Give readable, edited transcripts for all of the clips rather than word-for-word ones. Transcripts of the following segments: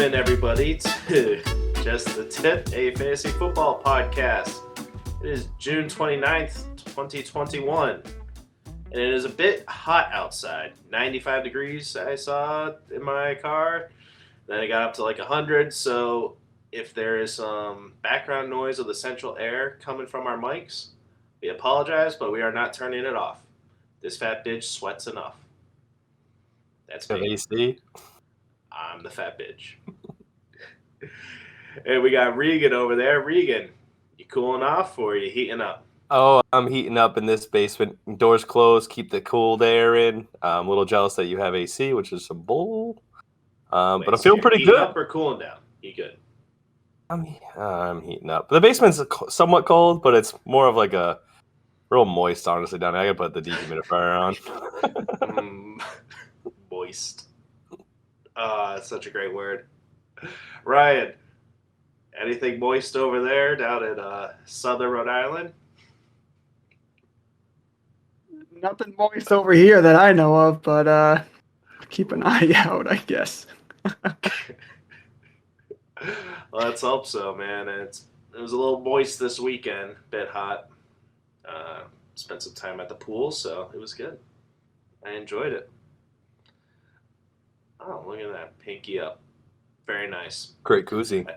in, everybody, to Just the Tip, a fantasy football podcast. It is June 29th, 2021, and it is a bit hot outside. 95 degrees I saw in my car. Then it got up to like 100, so if there is some background noise of the central air coming from our mics, we apologize, but we are not turning it off. Disfatt-Bidge sweats enough. That's me. AC. I'm the fat bitch. And we got Regan over there. Regan, you cooling off or are you heating up? Oh, I'm heating up in this basement. Doors closed, keep the cold air in. I'm a little jealous that you have AC, which is some bull. But I'm feeling pretty heating good. Up or cooling down? You good? I'm heating up. The basement's somewhat cold, but it's more of like a real moist, honestly, down there. I gotta put the dehumidifier on. Moist. It's such a great word. Ryan, anything moist over there down in southern Rhode Island? Nothing moist over here that I know of, but keep an eye out, I guess. Well, let's hope so, man. It was a little moist this weekend, bit hot. Spent some time at the pool, so it was good. I enjoyed it. Oh, look at that. Pinky up. Very nice. Great koozie.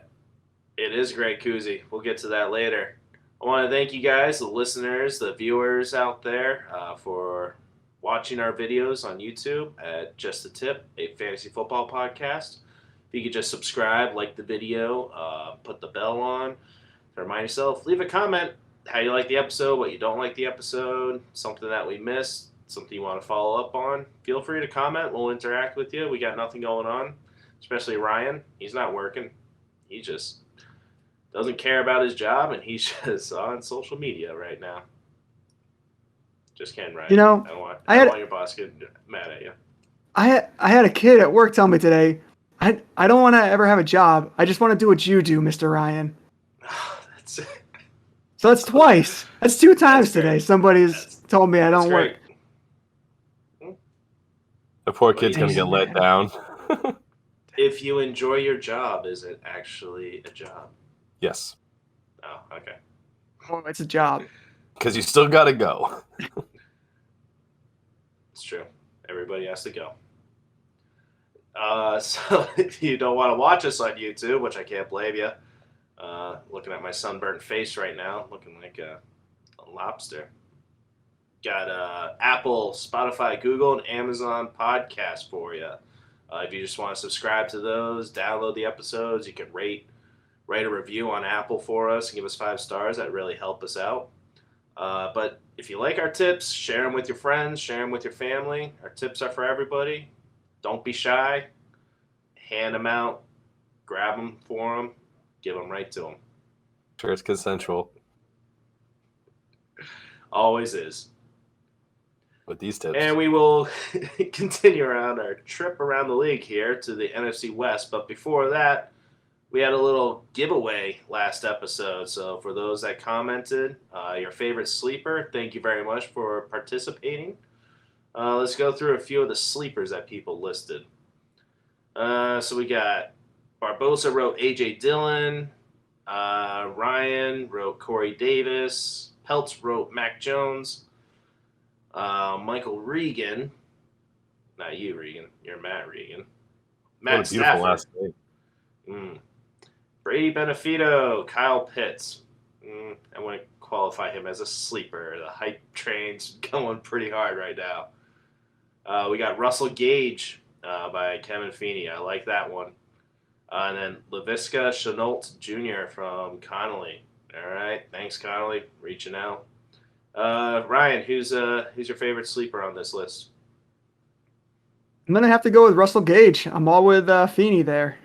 It is a great koozie. We'll get to that later. I want to thank you guys, the listeners, the viewers out there, for watching our videos on YouTube at Just the Tip, a fantasy football podcast. If you could just subscribe, like the video, put the bell on, to remind yourself, leave a comment how you like the episode, what you don't like the episode, something that we missed, something you want to follow up on. Feel free to comment. We'll interact with you. We got nothing going on, especially Ryan. He's not working. He just doesn't care about his job, and he's just on social media right now. Just kidding, Ryan. You know, I don't want your boss getting mad at you. I had a kid at work tell me today, I don't want to ever have a job. I just want to do what you do, Mr. Ryan. That's it. So that's twice. That's two times today. Somebody's told me I don't work. The poor kid's going to get let down. If you enjoy your job, is it actually a job? Yes. Oh, okay. Oh, it's a job. Because you still got to go. It's true. Everybody has to go. So if you don't want to watch us on YouTube, which I can't blame you, looking at my sunburnt face right now, looking like a lobster. Got Apple, Spotify, Google, and Amazon podcast for you. If you just want to subscribe to those, download the episodes, you can write a review on Apple for us and give us 5 stars. That really help us out. But if you like our tips, share them with your friends, share them with your family. Our tips are for everybody. Don't be shy. Hand them out. Grab them for them. Give them right to them. Sure, it's consensual. Always is. With these tips. And we will continue around our trip around the league here to the NFC West. But before that, we had a little giveaway last episode. So for those that commented, your favorite sleeper, thank you very much for participating. Let's go through a few of the sleepers that people listed. So we got Barbosa wrote A.J. Dillon. Ryan wrote Corey Davis. Peltz wrote Mac Jones. Michael Regan. Not you, Regan. You're Matt Regan. Matt Stafford. Last name. Brady Benefito. Kyle Pitts. I wouldn't qualify him as a sleeper. The hype train's going pretty hard right now. We got Russell Gage by Kevin Feeney. I like that one. And then LaVisca Chenault Jr. from Connolly. All right. Thanks, Connolly. Reaching out. Ryan, who's your favorite sleeper on this list? I'm going to have to go with Russell Gage. I'm all with Feeney there.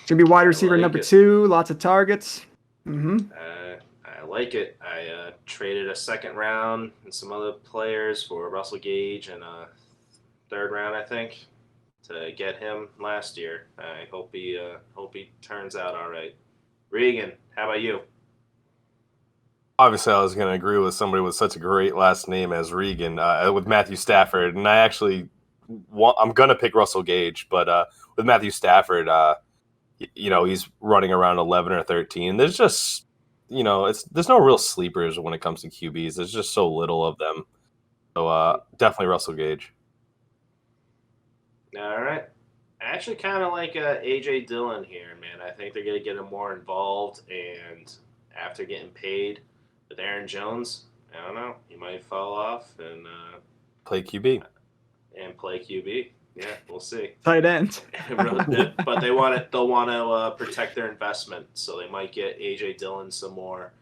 It's going to be wide receiver number 2. Lots of targets. I like it. I traded a second round and some other players for Russell Gage and a third round, I think, to get him last year. I hope he turns out all right. Regan, how about you? Obviously, I was going to agree with somebody with such a great last name as Regan, with Matthew Stafford, and I actually I'm gonna pick Russell Gage, but with Matthew Stafford, he's running around 11 or 13. There's just there's no real sleepers when it comes to QBs. There's just so little of them. So definitely Russell Gage. All right. I actually kind of like A.J. Dillon here, man. I think they're going to get him more involved, and after getting paid with Aaron Jones, I don't know, he might fall off and play QB. And play QB. Yeah, we'll see. Tight end. But they'll want to protect their investment, so they might get A.J. Dillon some more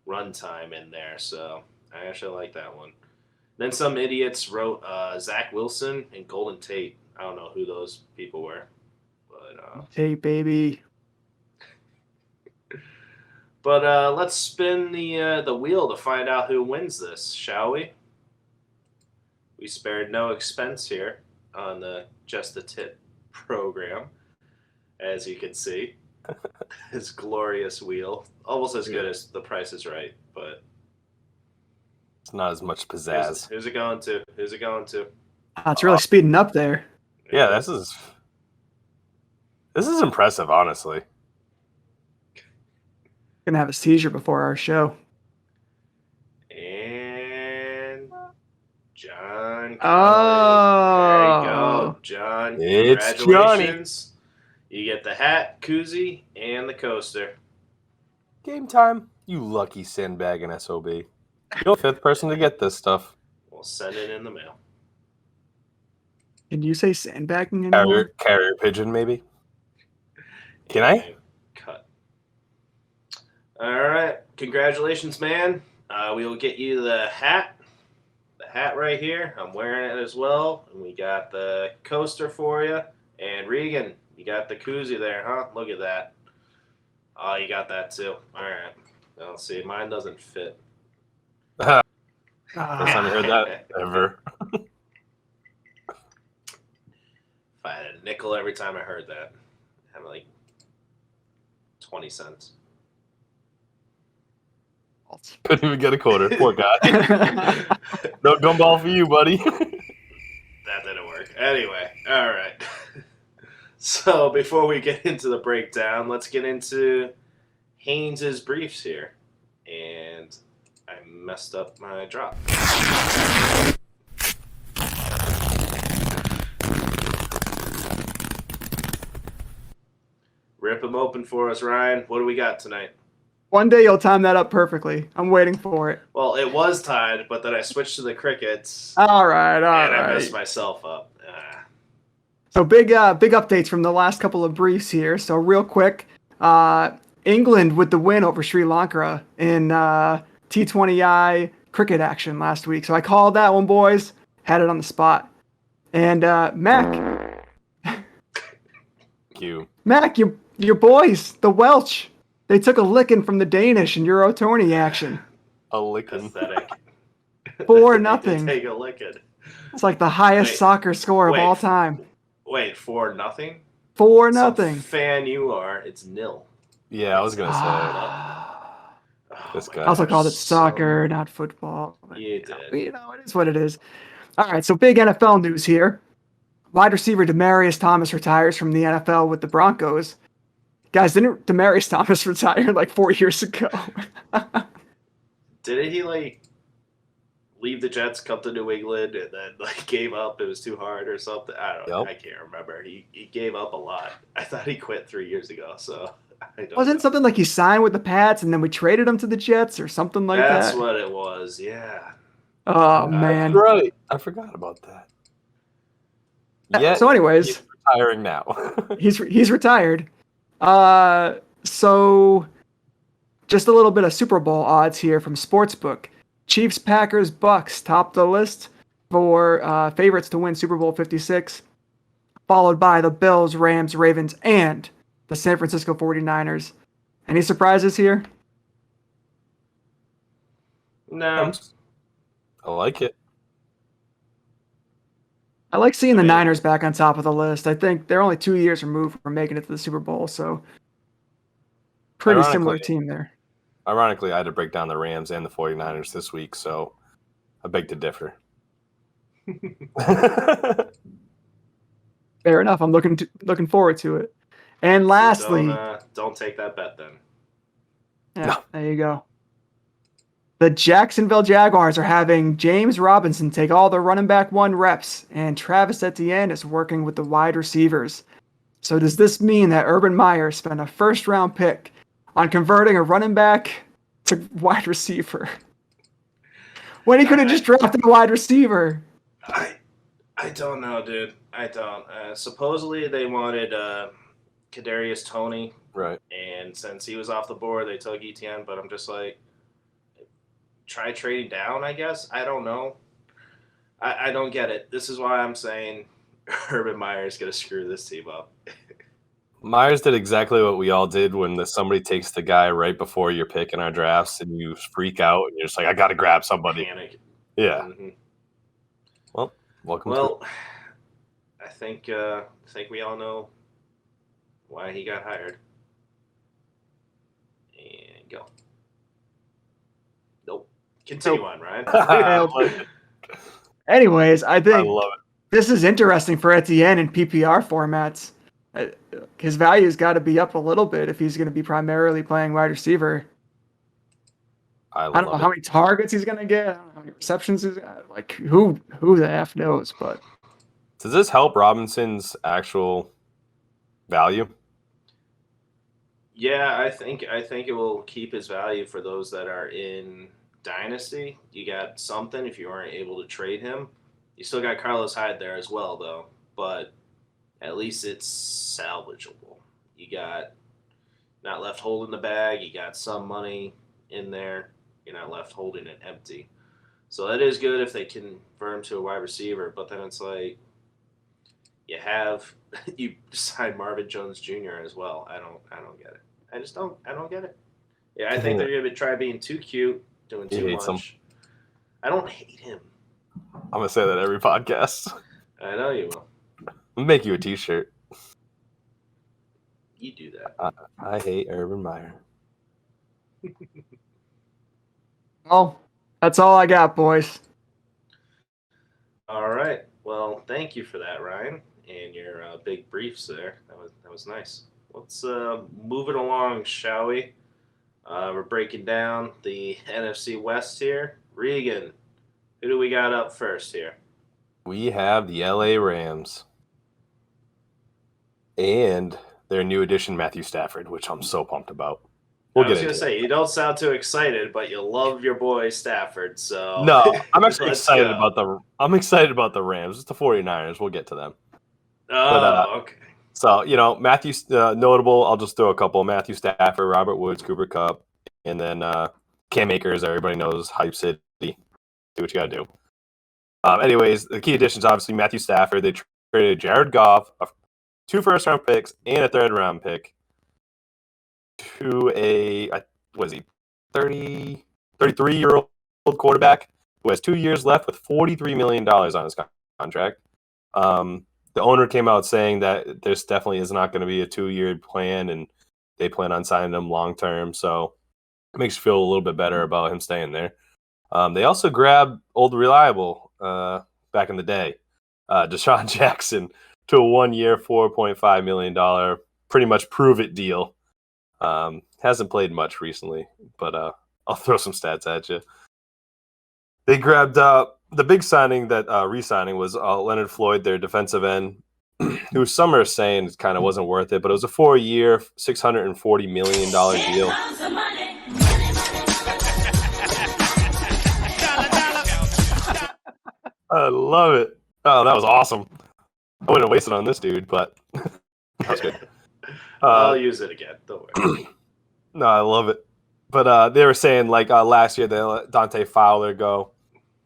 run time in there. So I actually like that one. Then some idiots wrote Zach Wilson and Golden Tate. I don't know who those people were, but Tate, baby. But let's spin the wheel to find out who wins this, shall we? We spared no expense here on the Just the Tip program, as you can see. This glorious wheel, almost as good as The Price is Right, but it's not as much pizzazz. Who's it going to? Who's it going to? It's really speeding up there. Yeah, this is impressive, honestly. Gonna have a seizure before our show. And John. Oh, there you go, John. It's Congratulations. You get the hat, koozie, and the coaster. Game time. You lucky sandbagging SOB. You're the fifth person to get this stuff. We'll send it in the mail. Can you say sandbagging anymore? Carrier pigeon, maybe? Can I? Cut. All right. Congratulations, man. We will get you the hat. The hat right here. I'm wearing it as well. And we got the coaster for you. And Regan, you got the koozie there, huh? Look at that. Oh, you got that too. All right. Let's see. Mine doesn't fit. First time I heard that ever. If I had a nickel every time I heard that, I'd have like 20 cents. Couldn't even get a quarter. Poor guy. No gumball for you, buddy. That didn't work. Anyway, all right. So before we get into the breakdown, let's get into Haynes' briefs here. And I messed up my drop. Rip them open for us, Ryan. What do we got tonight? One day you'll time that up perfectly. I'm waiting for it. Well, it was tied, but then I switched to the crickets. All right. And I messed myself up. So big updates from the last couple of briefs here. So real quick, England with the win over Sri Lanka in T20I cricket action last week. So I called that one, boys. Had it on the spot. And Mac. Thank you. Mac, your boys, the Welsh, they took a licking from the Danish in Euro tourney action. A licking. Pathetic. 4-0. Take a licking. It's like the highest soccer score of all time. Wait, 4-0? 4-0. Some fan you are. It's 0. Yeah, I was gonna say. This guy. I also called it soccer, not football. You did. It is what it is. All right, so big NFL news here. Wide receiver Demaryius Thomas retires from the NFL with the Broncos. Guys, didn't Demaryius Thomas retire like 4 years ago? Didn't he leave the Jets, come to New England, and then gave up? It was too hard or something. I don't know. Yep. I can't remember. He gave up a lot. I thought he quit 3 years ago. So I don't Wasn't know. something like he signed with the Pats and then we traded him to the Jets or something like that? That's what it was. Yeah. Oh man. Right. I forgot about that. Yeah. So anyways, he's retiring now. he's retired. So just a little bit of Super Bowl odds here from Sportsbook. Chiefs, Packers, Bucks top the list for favorites to win Super Bowl 56, followed by the Bills, Rams, Ravens, and the San Francisco 49ers. Any surprises here? No. I like it. I like seeing the Niners back on top of the list. I think they're only 2 years removed from making it to the Super Bowl, so pretty similar team there. Ironically, I had to break down the Rams and the 49ers this week, so I beg to differ. Fair enough. I'm looking forward to it. And lastly, So don't take that bet then. yeah, there you go. The Jacksonville Jaguars are having James Robinson take all the running back 1 reps, and Travis Etienne is working with the wide receivers. So does this mean that Urban Meyer spent a first-round pick on converting a running back to wide receiver when he could have just drafted a wide receiver? I don't know, dude. I don't. Supposedly they wanted Kadarius Toney, Right. and since he was off the board, they took Etienne. But I'm just like, try trading down, I guess. I don't know. I don't get it. This is why I'm saying Urban Meyer is going to screw this team up. Myers did exactly what we all did when somebody takes the guy right before your pick in our drafts, and you freak out, and you're just like, I got to grab somebody. Panic. Yeah. Mm-hmm. Well, welcome. Well, I think we all know why he got hired. And go. Nope. Continue on, Ryan. Anyways, I I think love it. this is interesting for Etienne in PPR formats. His value's got to be up a little bit if he's going to be primarily playing wide receiver. I don't know how many targets he's going to get. I don't know how many receptions he's got. Like, who the F knows? But does this help Robinson's actual value? Yeah, I think it will keep his value for those that are in Dynasty. You got something if you weren't able to trade him. You still got Carlos Hyde there as well, though. But at least it's salvageable. You got not left holding the bag. You got some money in there. You're not left holding it empty. So that is good if they convert him to a wide receiver. But then it's like you sign Marvin Jones Jr. as well. I don't get it. I don't get it. Yeah, I think they're going to try being too cute, doing too much. I don't hate him. I'm going to say that every podcast. I know you will. I'll make you a t-shirt. You do that. I hate Urban Meyer. well, that's all I got, boys. All right. Well, thank you for that, Ryan, and your big briefs there. That was nice. Let's move it along, shall we? We're breaking down the NFC West here. Regan, who do we got up first here? We have the LA Rams and their new addition, Matthew Stafford, which I'm so pumped about. I was going to say, you don't sound too excited, but you love your boy Stafford. So no, I'm actually excited about the Rams. It's the 49ers. We'll get to them. Oh, okay. So, Matthew, notable, I'll just throw a couple. Matthew Stafford, Robert Woods, Cooper Kupp, and then Cam Akers, everybody knows, Hype City. Do what you got to do. Anyways, the key additions, obviously, Matthew Stafford. They traded Jared Goff, 2 first-round picks, and a third-round pick to a, 33-year-old quarterback who has 2 years left with $43 million on his contract. The owner came out saying that this definitely is not going to be a 2-year plan, and they plan on signing him long-term. So it makes you feel a little bit better about him staying there. They also grabbed old reliable back in the day, Deshaun Jackson, to a 1-year, $4.5 million, pretty much prove-it deal. Hasn't played much recently, but I'll throw some stats at you. They grabbed the big signing that re-signing was Leonard Floyd, their defensive end, who some are saying kind of wasn't worth it, but it was a 4-year, $640 million deal. I love it. Oh, that was awesome. I wouldn't have wasted on this dude, but that was good. I'll use it again. Don't worry. No, I love it. But they were saying, last year, they let Dante Fowler go,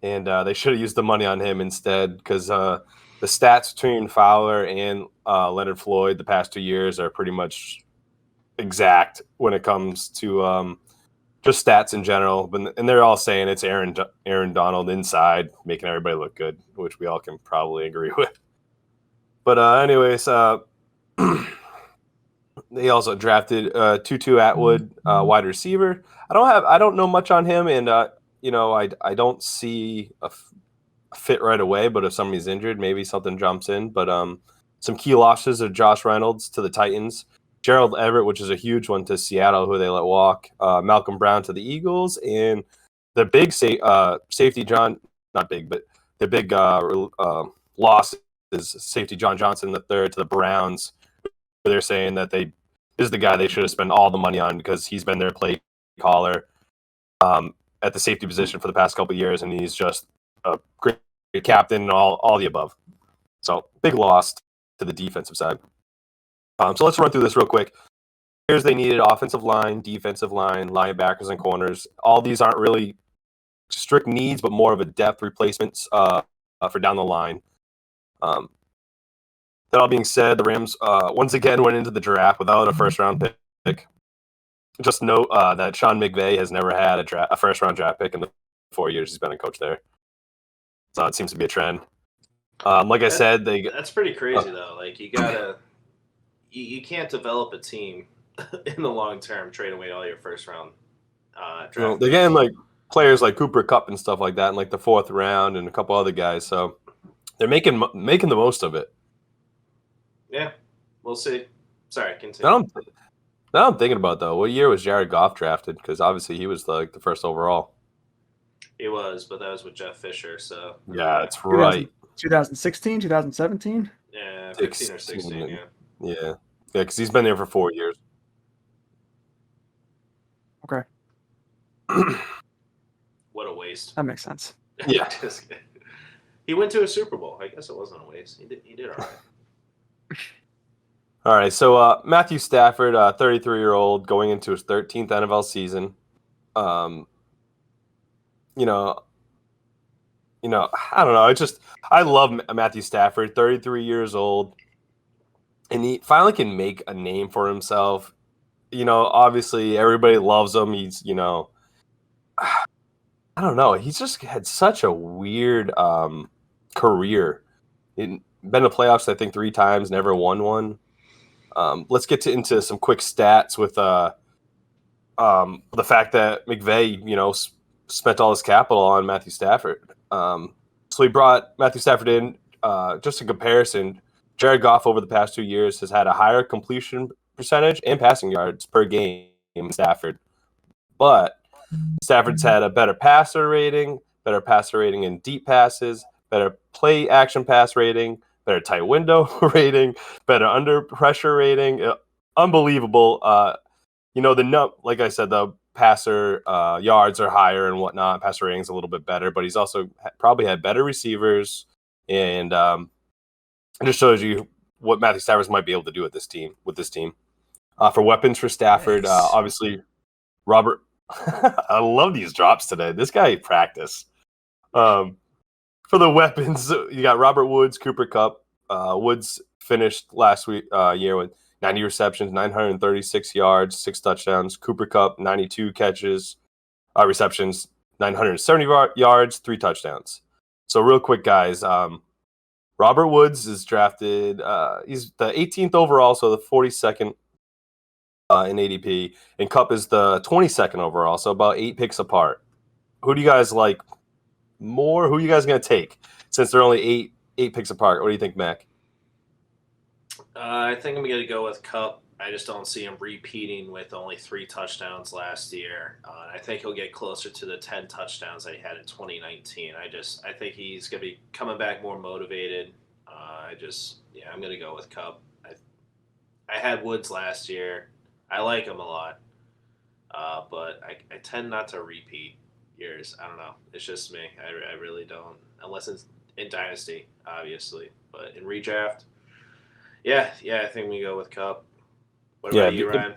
and they should have used the money on him instead because the stats between Fowler and Leonard Floyd the past 2 years are pretty much exact when it comes to just stats in general. And they're all saying it's Aaron Donald inside, making everybody look good, which we all can probably agree with. But anyways, they also drafted Tutu Atwood, wide receiver. I don't know much on him, and I don't see a fit right away. But if somebody's injured, maybe something jumps in. But Some key losses are Josh Reynolds to the Titans, Gerald Everett, which is a huge one, to Seattle, who they let walk, Malcolm Brown to the Eagles, and the big safety not big, but the big loss is safety John Johnson III to the Browns. They're saying that this is the guy they should have spent all the money on because he's been their play caller at the safety position for the past couple of years, and he's just a great captain and all the above. So big loss to the defensive side. So let's run through this real quick. Here's they needed offensive line, defensive line, linebackers, and corners. All these aren't really strict needs, but more of a depth replacements for down the line. That all being said, the Rams once again went into the draft without a first-round pick. Just note that Sean McVay has never had a first-round draft pick in the 4 years he's been a coach there. So it seems to be a trend. Like I said, that's pretty crazy though. Like you can't develop a team in the long term trading away all your first-round draft. Well, again, like players like Cooper Kupp and stuff like that, in like the 4th round, and a couple other guys. So they're making the most of it. Yeah, we'll see. Sorry, continue. Now I'm thinking about, though, what year was Jared Goff drafted? Because obviously he was like the first overall. He was, but that was with Jeff Fisher. So yeah, that's right. 2016, 2017. Yeah, 15 or 16. Yeah. Yeah, because he's been there for 4 years. Okay. What a waste. That makes sense. Yeah. He went to a Super Bowl. I guess it wasn't a waste. He did all right. All right, so Matthew Stafford, 33-year-old, going into his 13th NFL season. I don't know. I love Matthew Stafford, 33 years old, and he finally can make a name for himself. Obviously everybody loves him. He's, I don't know. He's just had such a weird career. Been to playoffs, I think, 3 times, never won one. Let's get into some quick stats with the fact that McVay, spent all his capital on Matthew Stafford. So he brought Matthew Stafford in. Just in comparison, Jared Goff over the past 2 years has had a higher completion percentage and passing yards per game than Stafford. But Stafford's had a better passer rating in deep passes, better play action pass rating, better tight window rating, better under pressure rating. Unbelievable. Like I said, the passer yards are higher and whatnot. Passer rating's a little bit better, but he's also probably had better receivers, and it just shows you what Matthew Stafford might be able to do with this team. For weapons for Stafford, Nice. obviously Robert. I love these drops today. This guy practice. For the weapons, you got Robert Woods, Cooper Kupp. Woods finished last year with 90 receptions, 936 yards, 6 touchdowns. Cooper Kupp, 92 receptions, 970 yards, 3 touchdowns. So real quick, guys, Robert Woods is drafted. He's the 18th overall, so the 42nd in ADP. And Kupp is the 22nd overall, so about 8 picks apart. Who do you guys like more? Who are you guys going to take since they're only eight picks apart? What do you think, Mac? I think I'm going to go with Kupp. I just don't see him repeating with only 3 touchdowns last year. I think he'll get closer to the 10 touchdowns that he had in 2019. I think he's going to be coming back more motivated. I'm going to go with Kupp. I had Woods last year. I like him a lot, but I tend not to repeat years. I don't know. It's just me. I really don't, unless it's in Dynasty, obviously. But in redraft, I think we go with Kupp. What about you, Ryan?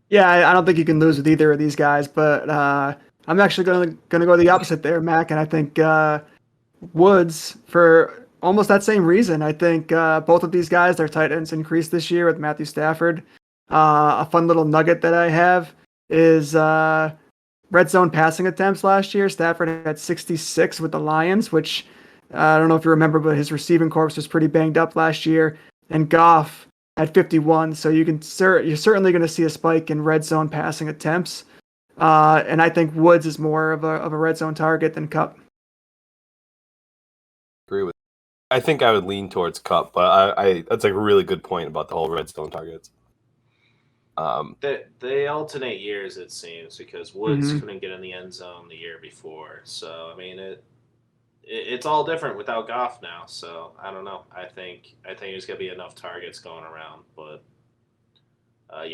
Yeah, I don't think you can lose with either of these guys, but I'm actually going to go the opposite there, Mac, and I think Woods, for almost that same reason. I think both of these guys, their tight ends increased this year with Matthew Stafford. A fun little nugget that I have is red zone passing attempts last year. Stafford had 66 with the Lions, which I don't know if you remember, but his receiving corps was pretty banged up last year. And Goff had 51, so you're certainly going to see a spike in red zone passing attempts. And I think Woods is more of a red zone target than Kupp. Agree with I think I would lean towards Kupp, but I that's a really good point about the whole red zone targets. They alternate years, it seems, because Woods couldn't get in the end zone the year before. So I mean, it's all different without Goff now. So I don't know. I think there's gonna be enough targets going around, but I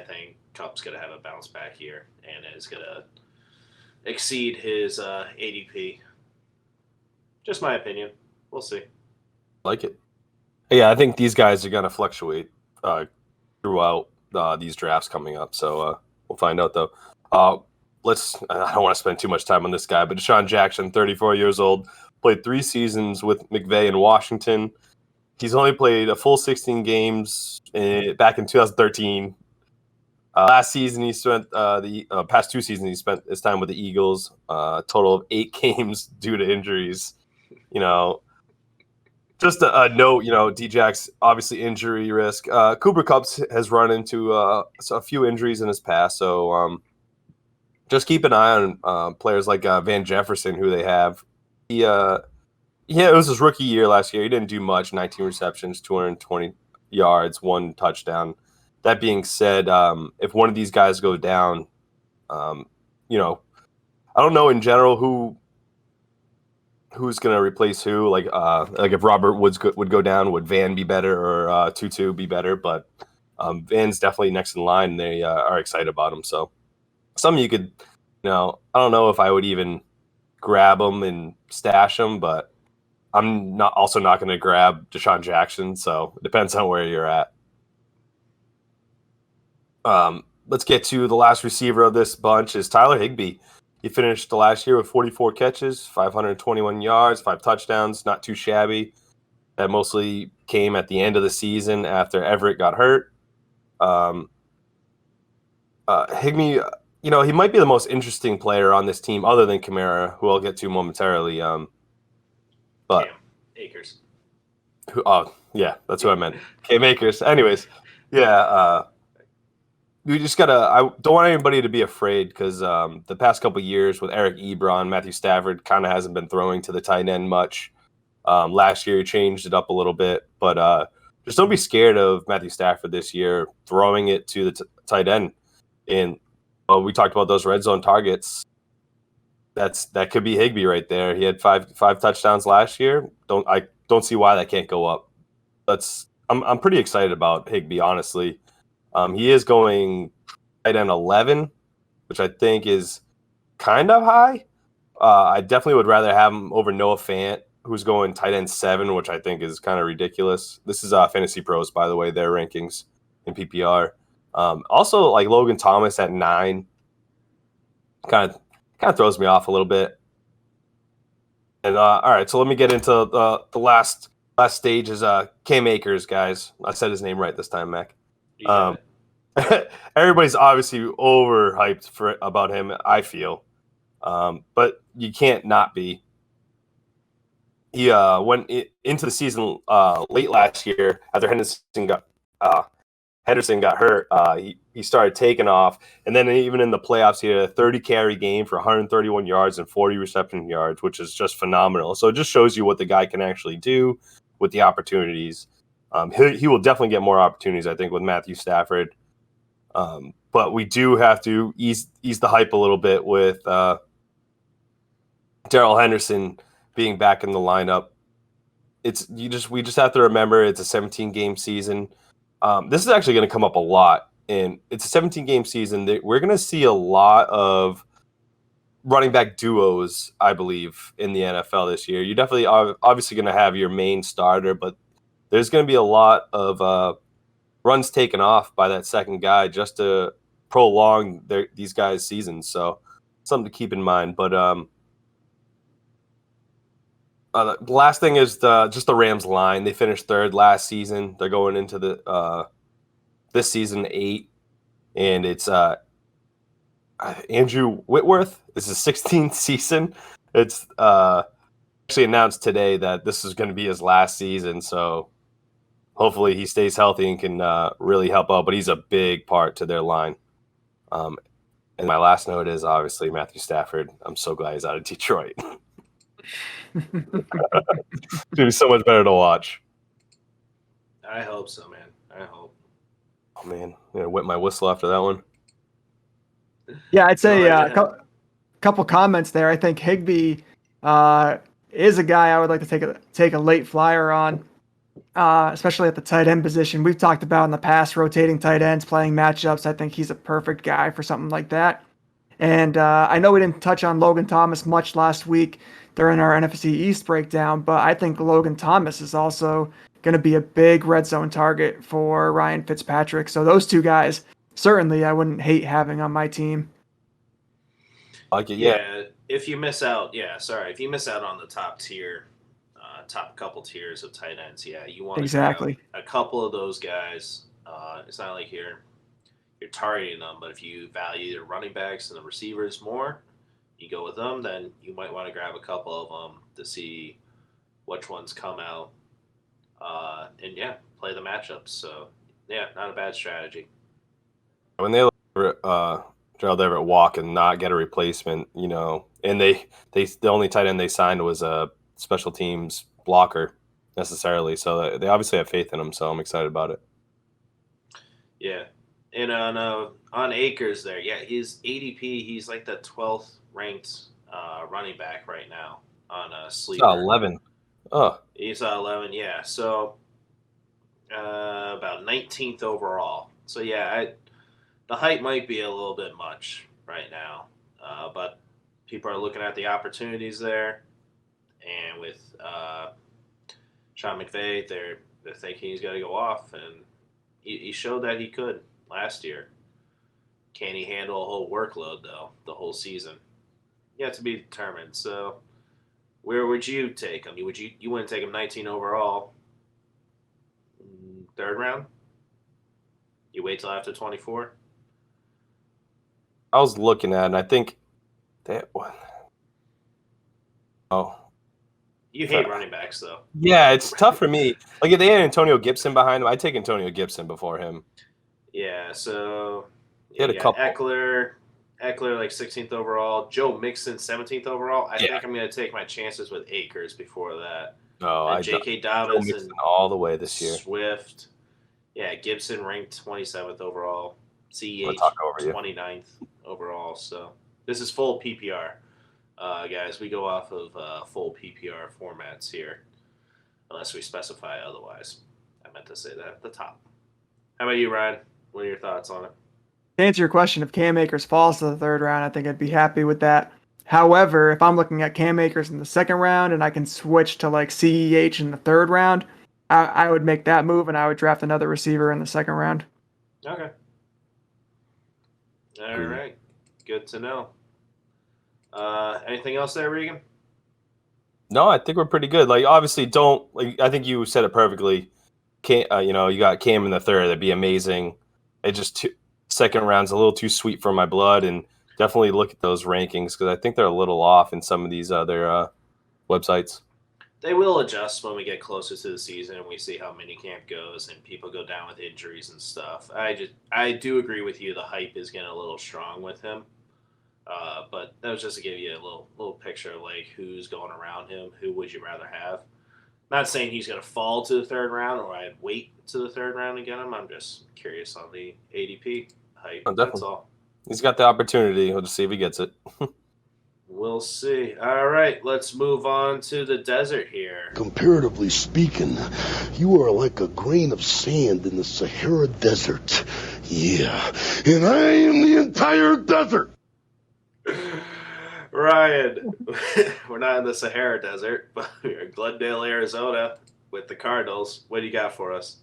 think Kupp's gonna have a bounce back year and is gonna exceed his ADP. Just my opinion. We'll see. Like it. Yeah, I think these guys are gonna fluctuate throughout these drafts coming up. So we'll find out though. I don't want to spend too much time on this guy, but Deshaun Jackson, 34 years old, played 3 seasons with McVay in Washington. He's only played a full 16 games back in 2013. Last season, he spent the past 2 seasons, he spent his time with the Eagles. Total of 8 games due to injuries. Just a note, D-Jack's obviously injury risk. Cooper Kupp has run into a few injuries in his past, so just keep an eye on players like Van Jefferson, who they have. It was his rookie year last year. He didn't do much, 19 receptions, 220 yards, 1 touchdown. That being said, if one of these guys go down, I don't know in general who's going to replace who. Like if Robert Woods would go down, would Van be better or Tutu be better? But Van's definitely next in line, and they are excited about him. So some you could, I don't know if I would even grab him and stash him, but I'm not going to grab Deshaun Jackson. So it depends on where you're at. Let's get to the last receiver of this bunch is Tyler Higbee. He finished the last year with 44 catches, 521 yards, 5 touchdowns, not too shabby. That mostly came at the end of the season after Everett got hurt. Higbee, he might be the most interesting player on this team other than Kamara, who I'll get to momentarily. But Cam Akers. Yeah, that's who I meant. Cam Akers. Anyways, we just I don't want anybody to be afraid because the past couple of years with Eric Ebron, Matthew Stafford kind of hasn't been throwing to the tight end much. Last year he changed it up a little bit, but just don't be scared of Matthew Stafford this year throwing it to the tight end. And we talked about those red zone targets. That could be Higbee right there. He had five touchdowns last year. I don't see why that can't go up. I'm pretty excited about Higbee, honestly. He is going tight end 11, which I think is kind of high. I definitely would rather have him over Noah Fant, who's going tight end 7, which I think is kind of ridiculous. This is Fantasy Pros, by the way, their rankings in PPR. Also, like Logan Thomas at 9, kind of throws me off a little bit. And all right, so let me get into the last stage is Cam Akers, guys. I said his name right this time, Mac. Everybody's obviously overhyped about him, I feel, but you can't not be. He went into the season late last year after Henderson got hurt. He started taking off, and then even in the playoffs, he had a 30 carry game for 131 yards and 40 reception yards, which is just phenomenal. So it just shows you what the guy can actually do with the opportunities. He will definitely get more opportunities, I think, with Matthew Stafford. But we do have to ease the hype a little bit with Darrell Henderson being back in the lineup. We just have to remember it's a 17-game season. This is actually going to come up a lot, and it's a 17-game season. We're going to see a lot of running back duos, I believe, in the NFL this year. You're definitely obviously going to have your main starter, but there's going to be a lot of runs taken off by that second guy just to prolong these guys' seasons. So something to keep in mind. But the last thing is just the Rams line. They finished 3rd last season. They're going into this season 8, and it's Andrew Whitworth. This is 16th season. It's actually announced today that this is going to be his last season. So hopefully he stays healthy and can really help out. But he's a big part to their line. And my last note is obviously Matthew Stafford. I'm so glad he's out of Detroit. It's gonna be so much better to watch. I hope so, man. I hope. Oh man, I'm gonna whip my whistle after that one. Yeah, I'd say Go right ahead. couple comments there. I think Higbee is a guy I would like to take a late flyer on, especially at the tight end position. We've talked about in the past rotating tight ends, playing matchups. I think he's a perfect guy for something like that. And I know we didn't touch on Logan Thomas much last week during our NFC East breakdown, but I think Logan Thomas is also going to be a big red zone target for Ryan Fitzpatrick. So those two guys, certainly I wouldn't hate having on my team. Like it, yeah. If you miss out, if you miss out on the top tier, top couple tiers of tight ends, you want to Exactly. grab a couple of those guys. It's not like you're targeting them, but if you value the running backs and the receivers more, you go with them. Then you might want to grab a couple of them to see which ones come out, and play the matchups. So not a bad strategy. When they let Gerald Everett walk and not get a replacement, and the only tight end they signed was a special teams blocker necessarily. So they obviously have faith in him. So I'm excited about it. Yeah. And on Akers there, his ADP, he's like the 12th ranked running back right now on Sleeper. 11. Oh. He's 11, yeah. So about 19th overall. So the height might be a little bit much right now, but people are looking at the opportunities there, and with Sean McVay, they're thinking he's got to go off, and he showed that he could last year. Can he handle a whole workload though, the whole season? Yet to be determined. So, where would you take him? You wouldn't take him 19 overall, third round? You wait till after 24? I was looking at it, and I think that one. Oh. You hate running backs, though. Yeah, it's tough for me. Like, if they had Antonio Gibson behind him, I'd take Antonio Gibson before him. Yeah, so he had a couple. Eckler like 16th overall. Joe Mixon 17th overall. I think I'm going to take my chances with Akers before that. No, J.K. Dobbins and all the way this year. Swift. Yeah, Gibson ranked 27th overall. CEH 29th overall. So this is full PPR, guys. We go off of full PPR formats here, unless we specify otherwise. I meant to say that at the top. How about you, Ryan? What are your thoughts on it? To answer your question, if Cam Akers falls to the third round, I think I'd be happy with that. However, if I'm looking at Cam Akers in the second round and I can switch to like CEH in the third round, I would make that move and I would draft another receiver in the second round. Okay. All right. Good to know. Anything else there, Regan? No, I think we're pretty good. Like, obviously, I think you said it perfectly. You got Cam in the third. That'd be amazing. It just second round's a little too sweet for my blood, and definitely look at those rankings because I think they're a little off in some of these other websites. They will adjust when we get closer to the season and we see how minicamp goes and people go down with injuries and stuff. I do agree with you. The hype is getting a little strong with him, but that was just to give you a little picture of like who's going around him. Who would you rather have? Not saying he's going to fall to the third round or I'd wait to the third round to get him. I'm just curious on the ADP hype. Oh, that's all. He's got the opportunity. We'll just see if he gets it. We'll see. All right, let's move on to the desert here. Comparatively speaking, you are like a grain of sand in the Sahara Desert. Yeah, and I am the entire desert. Ryan, we're not in the Sahara Desert, but we're in Glendale, Arizona with the Cardinals. What do you got for us?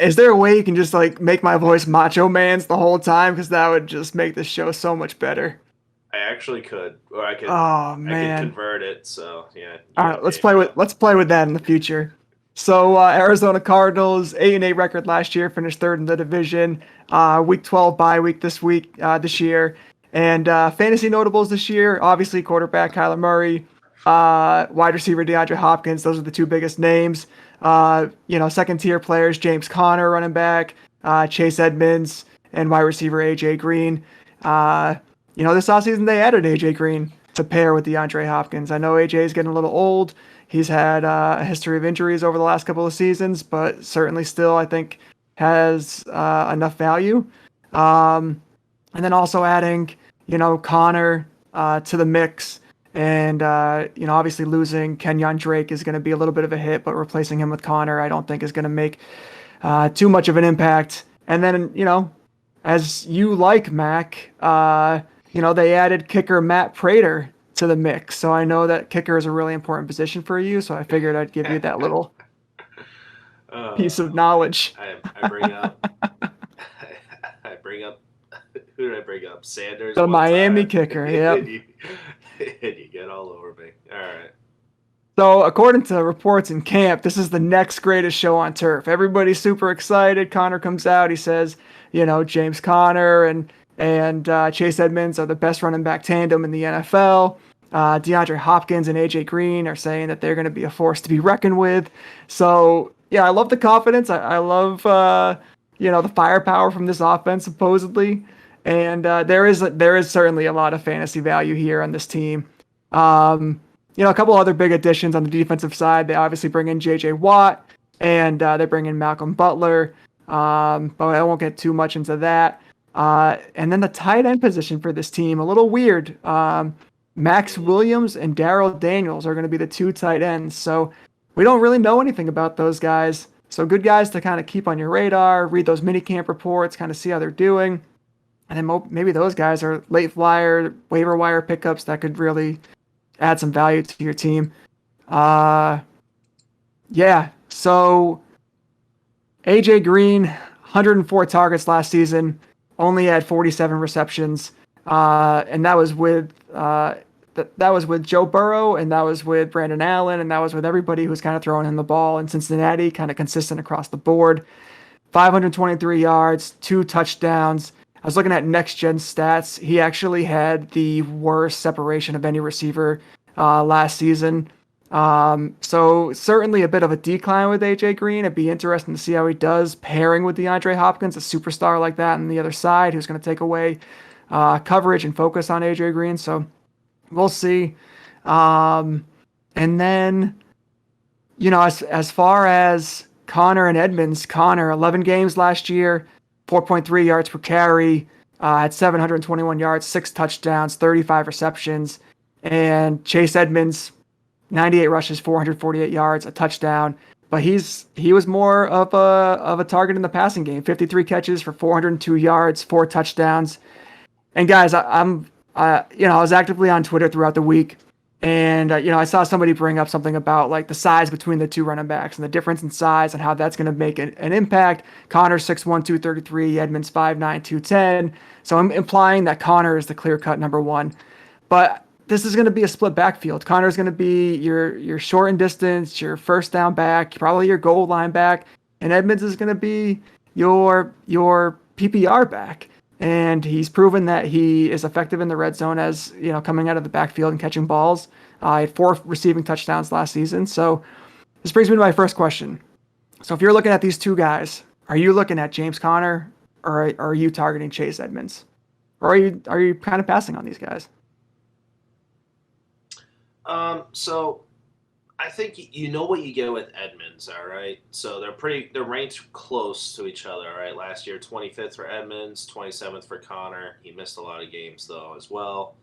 Is there a way you can just like make my voice Macho Man's the whole time? Because that would just make the show so much better. I actually could, or I could. Oh man, I could convert it. So yeah. All right, let's play with that in the future. So Arizona Cardinals 8-8 record last year, finished third in the division. Week 12 bye week this this year, and fantasy notables this year. Obviously, quarterback Kyler Murray, wide receiver DeAndre Hopkins. Those are the two biggest names. Second tier players: James Conner, running back, Chase Edmonds, and wide receiver AJ Green. This offseason they added AJ Green. to pair with DeAndre Hopkins. I know AJ is getting a little old. He's had a history of injuries over the last couple of seasons, but certainly still, I think, has enough value. And then also adding, Connor to the mix. And, obviously losing Kenyon Drake is going to be a little bit of a hit, but replacing him with Connor, I don't think is going to make too much of an impact. And then, as you like, Mac, they added kicker Matt Prater to the mix. So I know that kicker is a really important position for you. So I figured I'd give you that little piece of knowledge. I bring up, I bring up, who did I bring up? Sanders. The one Miami time. kicker, yep. and you get all over me. All right. So according to reports in camp, this is the next greatest show on turf. Everybody's super excited. Connor comes out. He says, James Conner and Chase Edmonds are the best running back tandem in the NFL. DeAndre Hopkins and AJ Green are saying that they're going to be a force to be reckoned with. So yeah, I love the confidence. I love the firepower from this offense supposedly, and there is certainly a lot of fantasy value here on this team. A couple other big additions on the defensive side. They obviously bring in J.J. Watt, and they bring in Malcolm Butler. But I won't get too much into that. And then the tight end position for this team, a little weird. Max Williams and Darrell Daniels are going to be the two tight ends. So we don't really know anything about those guys. So good guys to kind of keep on your radar, read those minicamp reports, kind of see how they're doing. And then maybe those guys are late flyer, waiver wire pickups that could really add some value to your team. So AJ Green, 104 targets last season, only had 47 receptions, and that was with Joe Burrow, and that was with Brandon Allen, and that was with everybody who's kind of throwing him the ball in Cincinnati, kind of consistent across the board. 523 yards, 2 touchdowns. I was looking at next gen stats. He actually had the worst separation of any receiver last season. So certainly a bit of a decline with AJ Green. It'd be interesting to see how he does pairing with DeAndre Hopkins, a superstar like that on the other side, who's going to take away coverage and focus on AJ Green. So we'll see. And then, as far as Connor and Edmonds, Connor, 11 games last year, 4.3 yards per carry, had 721 yards, 6 touchdowns, 35 receptions. And Chase Edmonds, 98 rushes, 448 yards, a touchdown. But he was more of a target in the passing game. 53 catches for 402 yards, 4 touchdowns. And guys, I was actively on Twitter throughout the week, and I saw somebody bring up something about like the size between the two running backs and the difference in size and how that's going to make an impact. Connor 6'1", 233, Edmonds 5'9", 210. So I'm implying that Connor is the clear-cut number one. But this is going to be a split backfield. Connor's going to be your short and distance, your first down back, probably your goal line back, and Edmonds is going to be your PPR back. And he's proven that he is effective in the red zone as, coming out of the backfield and catching balls. He had 4 receiving touchdowns last season. So this brings me to my first question. So if you're looking at these two guys, are you looking at James Conner or are you targeting Chase Edmonds? Or are you kind of passing on these guys? So I think you know what you get with Edmonds, all right? So they're ranked close to each other, all right? Last year, 25th for Edmonds, 27th for Connor. He missed a lot of games, though, as well.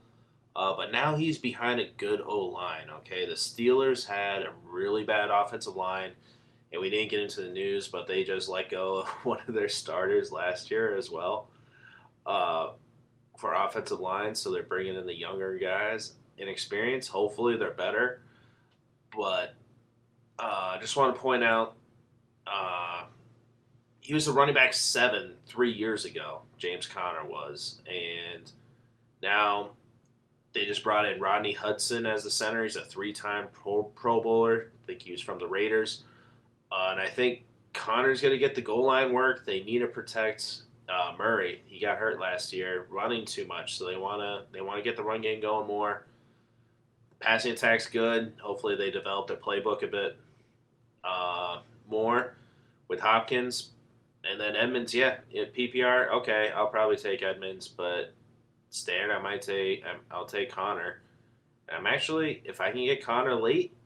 But now he's behind a good O-line, okay? The Steelers had a really bad offensive line, and we didn't get into the news, but they just let go of one of their starters last year as well for offensive line, so they're bringing in the younger guys. Inexperienced, hopefully they're better. But I just want to point out he was the running back 7 3 years ago, James Conner was. And now they just brought in Rodney Hudson as the center. He's a 3-time Pro Bowler. I think he was from the Raiders. And I think Connor's going to get the goal line work. They need to protect Murray. He got hurt last year running too much, so they want to get the run game going more. Passing attack's good. Hopefully they develop their playbook a bit more with Hopkins. And then Edmonds, PPR, okay, I'll probably take Edmonds, but standard I'll take Connor. I'm actually, if I can get Connor late,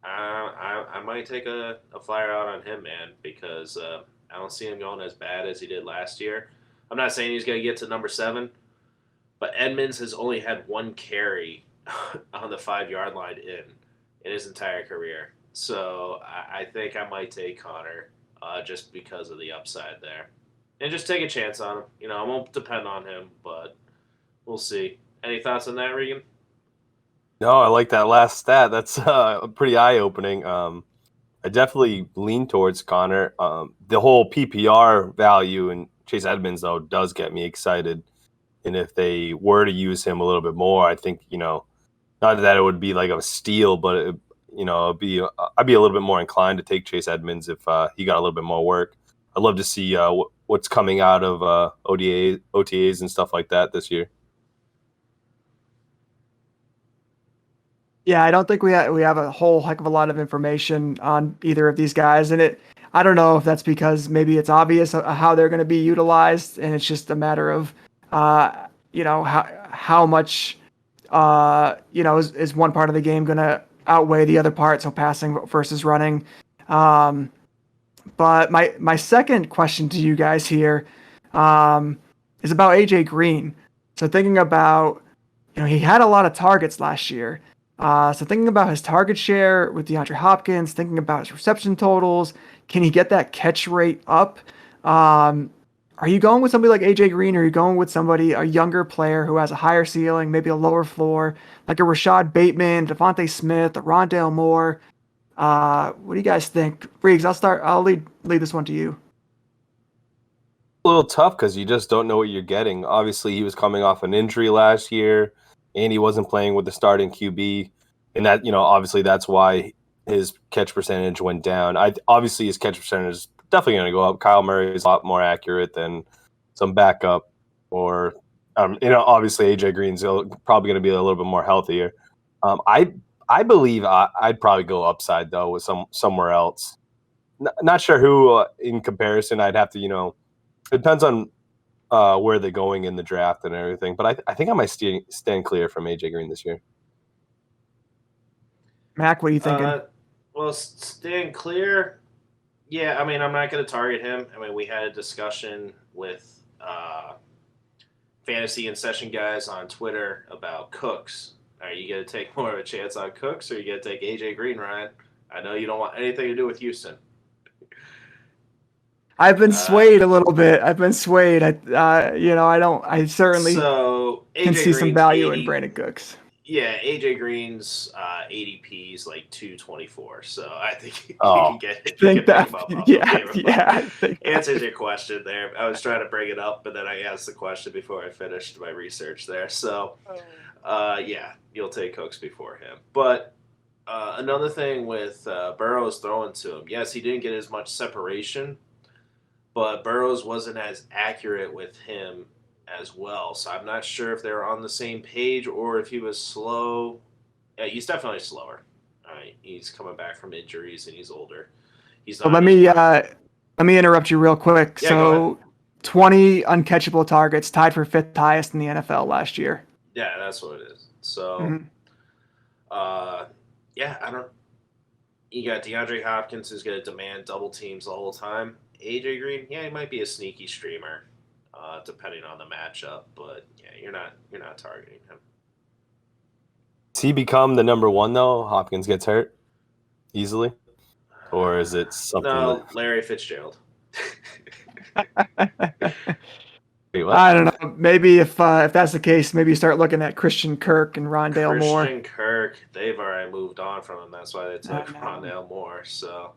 I might take a flyer out on him, man, because I don't see him going as bad as he did last year. I'm not saying he's going to get to number 7, but Edmonds has only had 1 carry on the 5-yard line in his entire career. So I think I might take Connor just because of the upside there. And just take a chance on him. You know, I won't depend on him, but we'll see. Any thoughts on that, Regan? No, I like that last stat. That's pretty eye-opening. I definitely lean towards Connor. The whole PPR value in Chase Edmonds, though, does get me excited. And if they were to use him a little bit more, I think, not that it would be like a steal, but I'd be a little bit more inclined to take Chase Edmonds if he got a little bit more work. I'd love to see what's coming out of OTAs and stuff like that this year. Yeah, I don't think we have a whole heck of a lot of information on either of these guys, and I don't know if that's because maybe it's obvious how they're going to be utilized, and it's just a matter of how much is one part of the game going to outweigh the other part, so passing versus running. But my second question to you guys here is about AJ Green. So thinking about, he had a lot of targets last year. So thinking about his target share with DeAndre Hopkins, thinking about his reception totals, can he get that catch rate up? Are you going with somebody like AJ Green, or are you going with a younger player who has a higher ceiling, maybe a lower floor, like a Rashad Bateman, Devontae Smith, a Rondale Moore? What do you guys think? Riggs, I'll lead this one to you. A little tough because you just don't know what you're getting. Obviously, he was coming off an injury last year, and he wasn't playing with the starting QB. And that, obviously that's why his catch percentage went down. Obviously, his catch percentage is definitely going to go up. Kyle Murray is a lot more accurate than some backup, or obviously AJ Green's probably going to be a little bit more healthier. I believe I'd probably go upside though with somewhere else. Not sure who in comparison. I'd have to it depends on where they're going in the draft and everything. But I think I might stand clear from AJ Green this year. Mac, what are you thinking? Well, stand clear. Yeah, I mean, I'm not going to target him. I mean, we had a discussion with fantasy and session guys on Twitter about Cooks. Are you going to take more of a chance on Cooks, or are you going to take AJ Green, Ryan? I know you don't want anything to do with Houston. I've been swayed a little bit. I certainly can see some value in Brandon Cooks. Yeah, AJ Green's ADP is like 224, so I think you can get it. Answers your question there. I was trying to bring it up, but then I asked the question before I finished my research there. So, you'll take Cooks before him. But another thing with Burrows throwing to him, yes, he didn't get as much separation, but Burrows wasn't as accurate with him as well. So I'm not sure if they're on the same page or if he was slow. Yeah, he's definitely slower. He's coming back from injuries and he's older. He's not. Let me interrupt you real quick. Yeah, so 20 uncatchable targets, tied for 5th highest in the NFL last year. Yeah, that's what it is. So, I don't. You got DeAndre Hopkins who's going to demand double teams the whole time. AJ Green, he might be a sneaky streamer, depending on the matchup. But yeah, you're not targeting him. Does he become the number 1 though? Hopkins gets hurt easily, or is it something? No, Larry Fitzgerald. Wait, what? I don't know. Maybe if that's the case, maybe you start looking at Christian Kirk and Rondale Moore. Christian Kirk, they've already moved on from him. That's why they took Rondale Moore. So,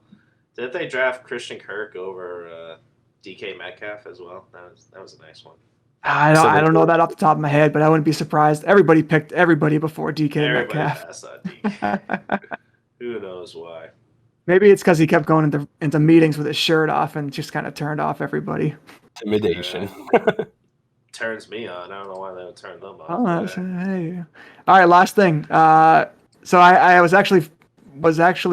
didn't they draft Christian Kirk over DK Metcalf as well? That was a nice one. I don't know that off the top of my head, but I wouldn't be surprised. Everybody picked everybody before DK Metcalf. Passed on DK. Who knows why? Maybe it's because he kept going into meetings with his shirt off and just kind of turned off everybody. Intimidation. Turns me on. I don't know why they would turn them off. Oh, hey. All right, last thing. So I was actually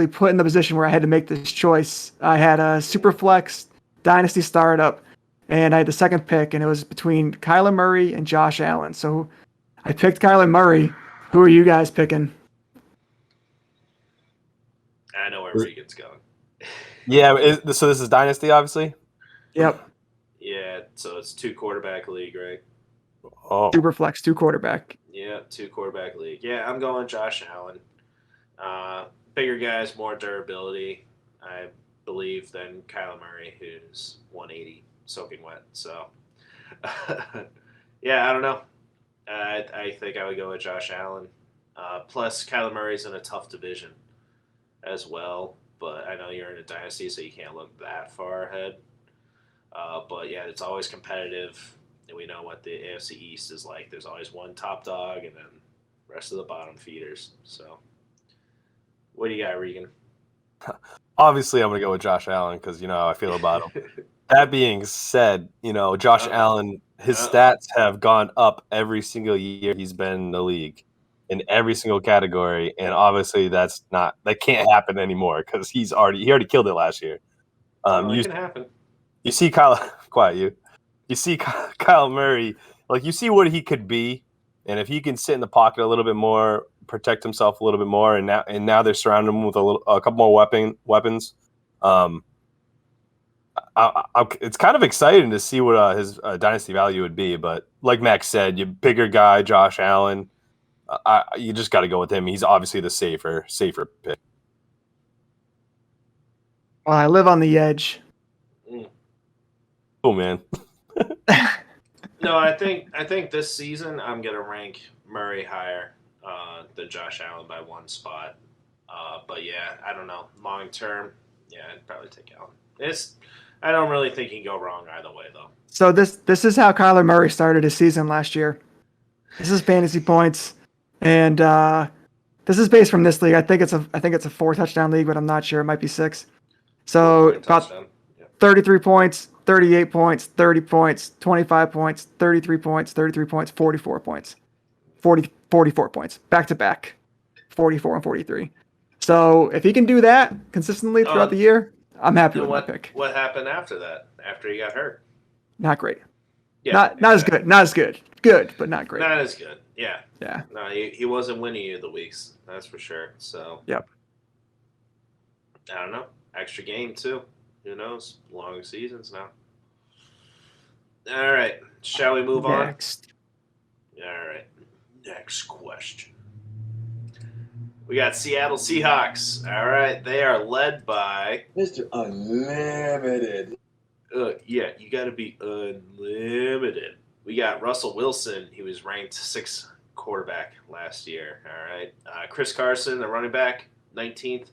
put in the position where I had to make this choice. I had a Superflex Dynasty startup, and I had the second pick, and it was between Kyler Murray and Josh Allen. So I picked Kyler Murray. Who are you guys picking? Regan's going. Yeah, so this is Dynasty, obviously? Yep. Yeah, so it's 2-quarterback league, right? Oh. Super flex, 2-quarterback. Yeah, 2-quarterback league. Yeah, I'm going Josh Allen. Bigger guys, more durability, I believe, than Kyler Murray, who's 180 soaking wet. So, yeah, I don't know. I think I would go with Josh Allen. Plus, Kyler Murray's in a tough division as well. But I know you're in a dynasty, so you can't look that far ahead. But yeah, it's always competitive, and we know what the AFC East is like. There's always one top dog, and then the rest of the bottom feeders. So, what do you got, Regan? Obviously, I'm going to go with Josh Allen because you know how I feel about him. That being said, you know, Josh Allen, his stats have gone up every single year he's been in the league in every single category, and obviously that can't happen anymore because he already killed it last year. It can happen. You see You see Kyle Murray, like you see what he could be, and if he can sit in the pocket a little bit more, protect himself a little bit more, and now they're surrounding him with a couple more weapons. It's kind of exciting to see what his dynasty value would be. But like Max said, you bigger guy, Josh Allen, you just got to go with him. He's obviously the safer pick. Well, I live on the edge. Oh man. No, I think this season I'm gonna rank Murray higher than Josh Allen by one spot. But yeah, I don't know. Long term, yeah, I'd probably take Allen. I don't really think he can go wrong either way though. So this is how Kyler Murray started his season last year. This is fantasy points, and this is based from this league. I think it's a 4-touchdown league, but I'm not sure. It might be 6. So about 33 points, 38 points, 30 points, 25 points, 33 points, 33 points, 44 points. 44 points. Back to back. 44 and 43. So if he can do that consistently throughout the year, I'm happy with my pick. What happened after that? After he got hurt? Not great. Yeah. Not as good. Not as good. Good, but not great. Not as good. Yeah. Yeah. No, he wasn't winning you the weeks. That's for sure. So. Yep. I don't know. Extra game too. Who knows? Long seasons now. All right. Shall we move on? Next. All right. Next question. We got Seattle Seahawks. All right. They are led by Mr. Unlimited. Yeah, you got to be unlimited. We got Russell Wilson. He was ranked 6th quarterback last year. All right. Chris Carson, the running back, 19th.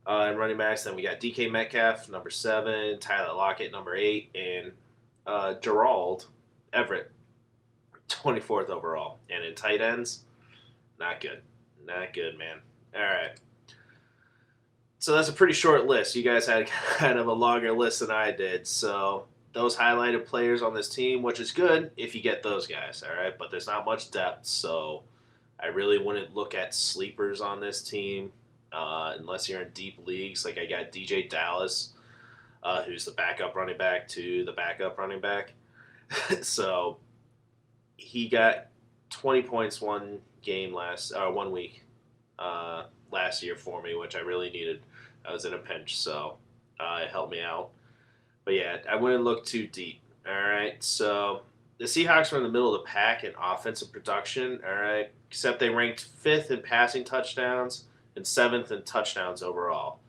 And running backs, then we got DK Metcalf, number 7, Tyler Lockett, number 8, and Gerald Everett, 24th overall. And in tight ends, not good. Not good, man. All right. So that's a pretty short list. You guys had kind of a longer list than I did. So those highlighted players on this team, which is good if you get those guys, all right? But there's not much depth, so I really wouldn't look at sleepers on this team. Unless you're in deep leagues, like I got DJ Dallas, who's the backup running back to the backup running back. So he got 20 points one week last year for me, which I really needed. I was in a pinch, so it helped me out. But yeah, I wouldn't look too deep. All right, so the Seahawks were in the middle of the pack in offensive production. All right, except they ranked 5th in passing touchdowns and 7th in touchdowns overall.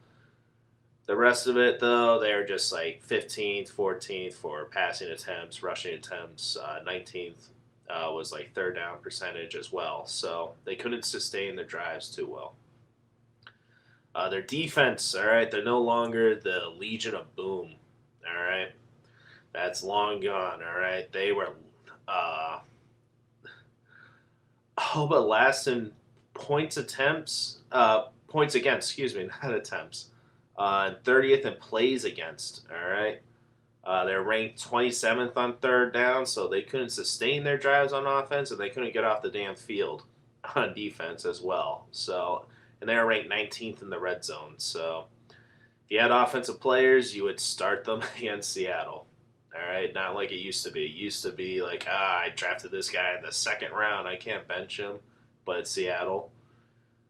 The rest of it, though, they were just like 15th, 14th for passing attempts, rushing attempts. 19th was like third down percentage as well. So they couldn't sustain their drives too well. Their defense, all right, they're no longer the Legion of Boom. All right, that's long gone. All right, they were but last in points against, not attempts. 30th in plays against, all right? They're ranked 27th on third down, so they couldn't sustain their drives on offense, and they couldn't get off the damn field on defense as well. So, and they were ranked 19th in the red zone. So, if you had offensive players, you would start them against Seattle. All right, not like it used to be. It used to be like, I drafted this guy in the 2nd round. I can't bench him. But it's Seattle.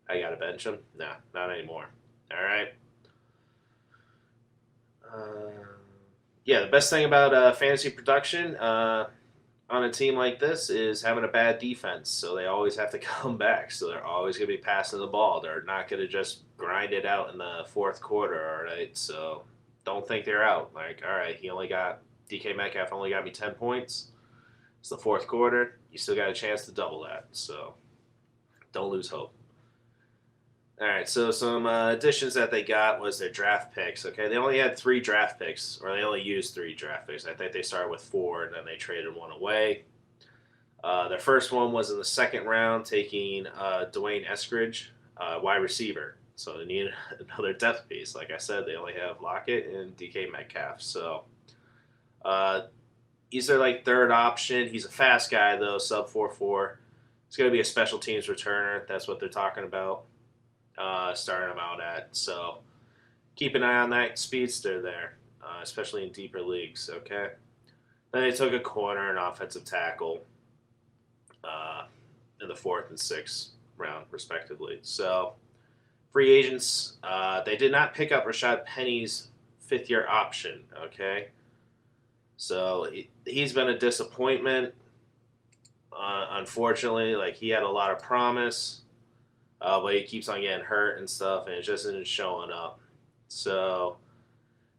I got to bench him. Nah, not anymore. All right. Yeah, the best thing about fantasy production on a team like this is having a bad defense. So they always have to come back. So they're always going to be passing the ball. They're not going to just grind it out in the fourth quarter. All right. So don't think they're out. Like, all right, DK Metcalf only got me 10 points. It's the fourth quarter. You still got a chance to double that. So don't lose hope. All right, so some additions that they got was their draft picks. Okay, they only had 3 draft picks, or they only used 3 draft picks. I think they started with 4, and then they traded 1 away. Their first one was in the second round, taking Dwayne Eskridge, wide receiver. So they need another depth piece. Like I said, they only have Lockett and DK Metcalf. So he's their third option. He's a fast guy though, sub 4.4. He's going to be a special teams returner. That's what they're talking about. Starting them out at. So keep an eye on that speedster there, especially in deeper leagues, okay? Then they took a corner and offensive tackle in the 4th and 6th round, respectively. So free agents, they did not pick up Rashad Penny's 5th-year option, okay? So he's been a disappointment, unfortunately. He had a lot of promise. But he keeps on getting hurt and stuff, and it just isn't showing up. So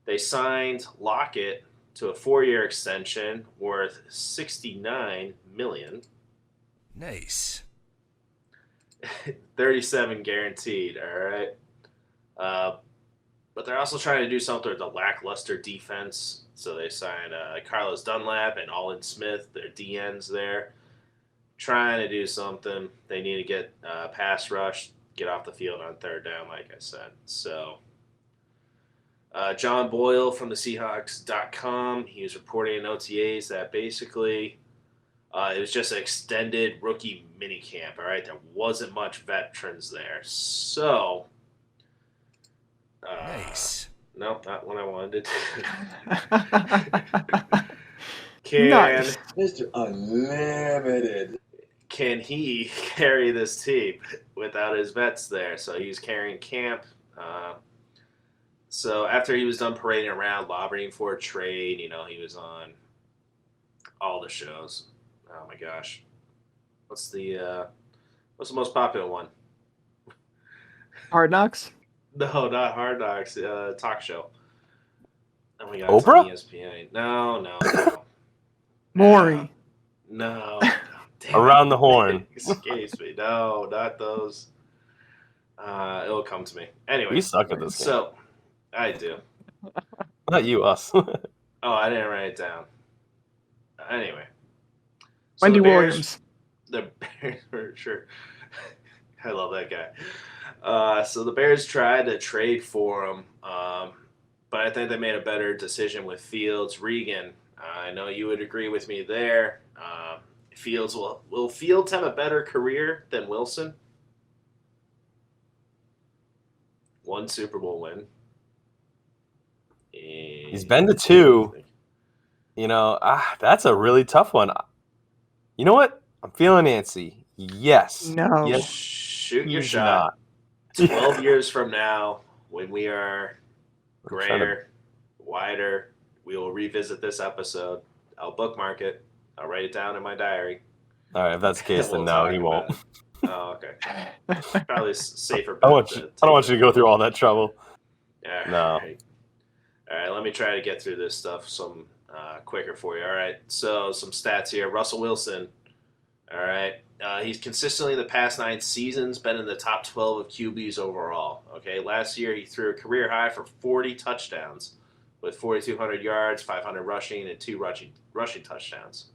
they signed Lockett to a 4-year extension worth $69 million. Nice. 37 guaranteed, all right? But they're also trying to do something with the lackluster defense. So they signed Carlos Dunlap and Alden Smith, their DNs there. Trying to do something. They need to get pass rush, get off the field on third down, like I said. So John Boyle from the Seahawks.com, he was reporting in OTAs that basically it was just an extended rookie minicamp, all right? There wasn't much veterans there. So Nice. Nope, not what I wanted Nice. Mr. Unlimited. Can he carry this team without his vets there? So he's carrying camp. So after he was done parading around, lobbying for a trade, he was on all the shows. Oh my gosh, what's the most popular one? Hard Knocks. No, not Hard Knocks. Talk show. Oh my God, Oprah? it's on ESPN. No. Maury. No. Damn Around it. the horn. Escapes me. No, not those. It'll come to me. Anyway. We suck at this game. So, I do. Not you, us. Oh, I didn't write it down. Anyway. So Wendy the Bears- Williams. The Bears were sure. I love that guy. So the Bears tried to trade for him, but I think they made a better decision with Fields. Regan, I know you would agree with me there. Fields will Fields have a better career than Wilson? 1 Super Bowl win. He's been to 2. That's a really tough one. You know what? I'm feeling antsy. Yes. No. Yes. Shoot your He's shot. not. 12 years from now, when we are I'm trying to- grayer, wider, we will revisit this episode. I'll bookmark it. I'll write it down in my diary. All right, if that's the case, then We'll no, talk he about won't. it. Oh, okay. Probably safer. I bet don't want you to go through all that trouble. Yeah. No. All right, let me try to get through this stuff some quicker for you. All right, so some stats here. Russell Wilson. All right, he's consistently the past 9 seasons been in the top 12 of QBs overall. Okay, last year he threw a career high for 40 touchdowns with 4,200 yards, 500 rushing, and 2 rushing touchdowns.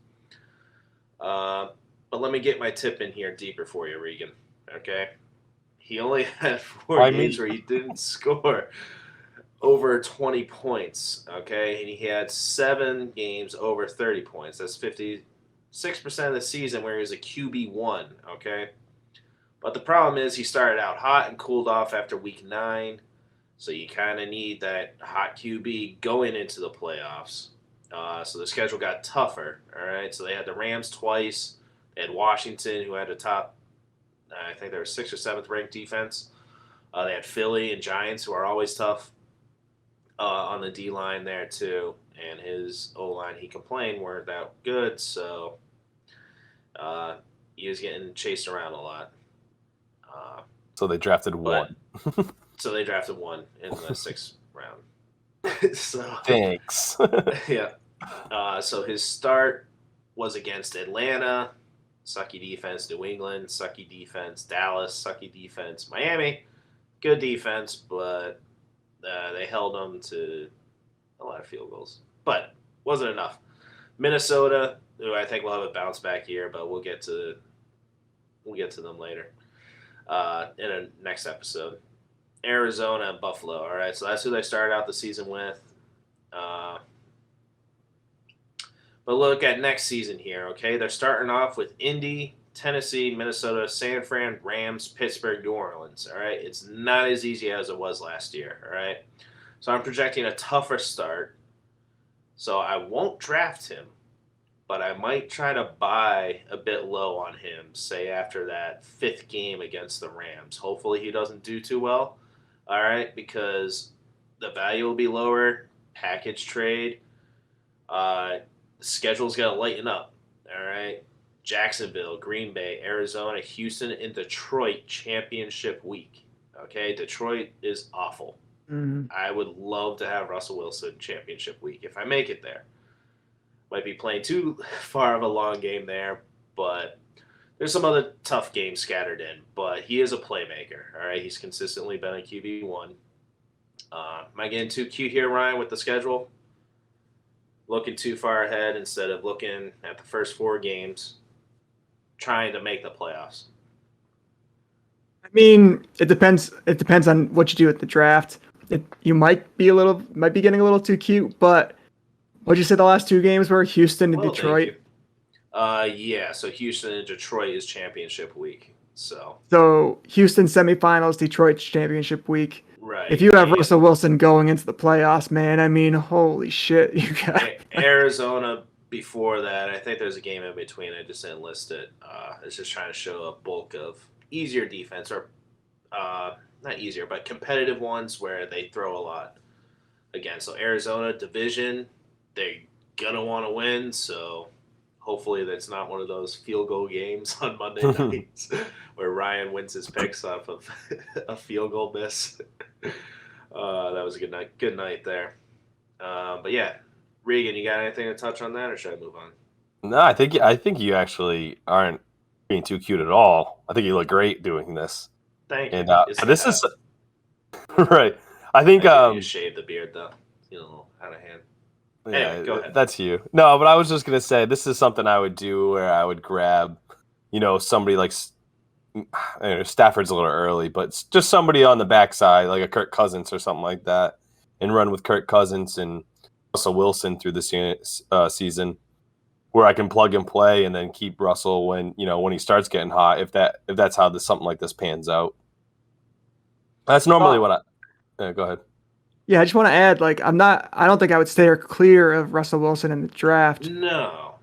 But let me get my tip in here deeper for you, Regan. Okay, he only had 4 games where he didn't score over 20 points. Okay, and he had 7 games over 30 points. That's 56% of the season where he was a QB1. Okay, but the problem is he started out hot and cooled off after week 9. So you kind of need that hot QB going into the playoffs. So the schedule got tougher. All right, so they had the Rams twice. They had Washington, who had a top, I think they were 6th or 7th ranked defense. They had Philly and Giants, who are always tough on the D line there too, and his O line, he complained, weren't that good, so he was getting chased around a lot. So they drafted one. So they drafted one in the 6th round. So Thanks. yeah. So his start was against Atlanta, sucky defense. New England, sucky defense. Dallas, sucky defense. Miami, good defense, but they held them to a lot of field goals, but wasn't enough. Minnesota, who I think will have a bounce back year, but we'll get to them later in a next episode. Arizona and Buffalo. All right, so that's who they started out the season with. But look at next season here, okay? They're starting off with Indy, Tennessee, Minnesota, San Fran, Rams, Pittsburgh, New Orleans, all right? It's not as easy as it was last year, all right? So I'm projecting a tougher start. So I won't draft him, but I might try to buy a bit low on him, say after that 5th game against the Rams. Hopefully he doesn't do too well, all right, because the value will be lower, package trade. The schedule's going to lighten up, all right? Jacksonville, Green Bay, Arizona, Houston, and Detroit championship week, okay? Detroit is awful. Mhm. I would love to have Russell Wilson championship week if I make it there. Might be playing too far of a long game there, but there's some other tough games scattered in. But he is a playmaker, all right? He's consistently been a QB1. Am I getting too cute here, Ryan, with the schedule? Looking too far ahead instead of looking at the first 4 games, trying to make the playoffs. I mean, it depends. It depends on what you do at the draft. You might be getting a little too cute. But what'd you say the last 2 games were? Houston and Well, Detroit. Yeah. So Houston and Detroit is championship week. So Houston semifinals, Detroit championship week. right. If you have and Russell Wilson going into the playoffs, man, I mean, holy shit, you got. Arizona before that, I think there's a game in between. I just didn't list it. It's just trying to show a bulk of easier defense, or not easier, but competitive ones where they throw a lot. Again, so Arizona division, they're gonna want to win. So hopefully that's not one of those field goal games on Monday nights where Ryan wins his picks off of a field goal miss. That was a good night. Good night there. But yeah, Regan, you got anything to touch on that, or should I move on? No, I think you actually aren't being too cute at all. I think you look great doing this. Thank you. And this is right. I think I need to shave the beard though. You know, out of hand. yeah, Anyway, go ahead. that's you. No, but I was just gonna say this is something I would do where I would grab, somebody like Stafford's a little early, but just somebody on the backside like a Kirk Cousins or something like that, and run with Kirk Cousins and Russell Wilson through the season, where I can plug and play and then keep Russell when he starts getting hot. If that's how something like this pans out, that's normally what I. Go ahead. Yeah, I just want to add, I don't think I would steer clear of Russell Wilson in the draft. No.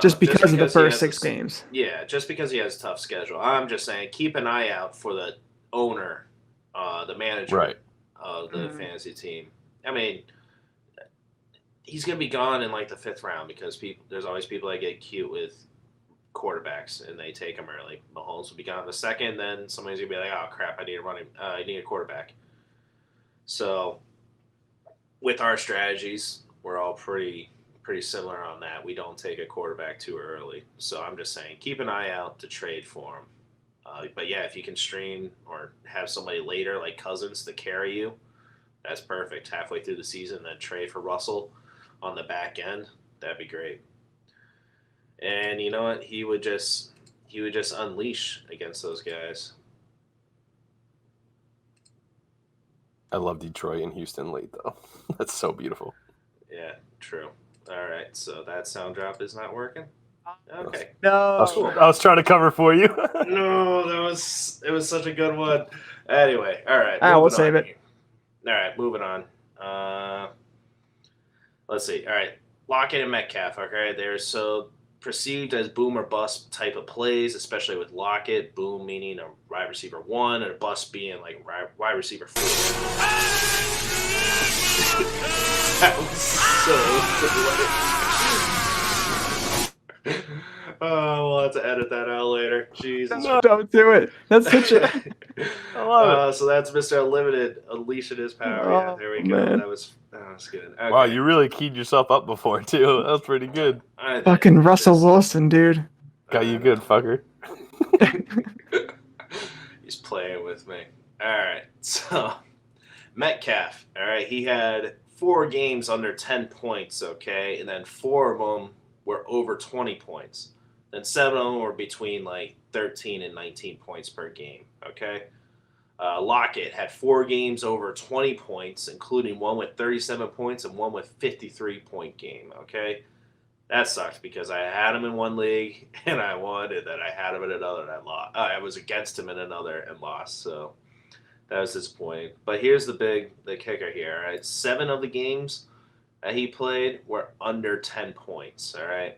Just because of the he first has 6 games. Yeah, just because he has a tough schedule. I'm just saying, keep an eye out for the owner, the manager of the fantasy team. I mean, he's going to be gone in the 5th round because there's always people that get cute with quarterbacks and they take them early. Mahomes will be gone in the 2nd, then somebody's going to be like, oh crap, I need a quarterback. So with our strategies, we're all pretty similar on that. We don't take a quarterback too early. So I'm just saying, keep an eye out to trade for him. But yeah, if you can stream or have somebody later like Cousins to carry you, that's perfect. Halfway through the season, then trade for Russell on the back end. That'd be great. And you know what? He would just unleash against those guys. I love Detroit and Houston late though. That's so beautiful. Yeah, true. All right, so that sound drop is not working. Okay. No. I was trying to cover for you. No, it was such a good one. Anyway, all right. We'll moving save on it. here. All right, moving on. Let's see. All right, Lockett and Metcalf. Okay, so perceived as boom or bust type of plays, especially with Lockett. Boom meaning a wide receiver 1, and a bust being like wide receiver 4. That was so good. Oh, we'll have to edit that out later. Jesus. Don't do it. That's such a. I love it. So that's Mr. Unlimited unleashing his power. Yeah, there we go. man. That was good. Okay. Wow, you really keyed yourself up before too. That was pretty good. Fucking Russell Wilson, dude. Got you good, fucker. He's playing with me. All right. So Metcalf. All right. He had 4 games under 10 points. Okay, and then 4 of them were over 20 points. Then 7 of them were between like 13 and 19 points per game. Okay. Lockett had 4 games over 20 points, including one with 37 points and one with 53-point game. Okay. That sucked because I had him in one league and I won, and then I had him in another and I lost. I was against him in another and lost. So that was disappointing. But here's the kicker here. All right. 7 of the games that he played were under 10 points. All right.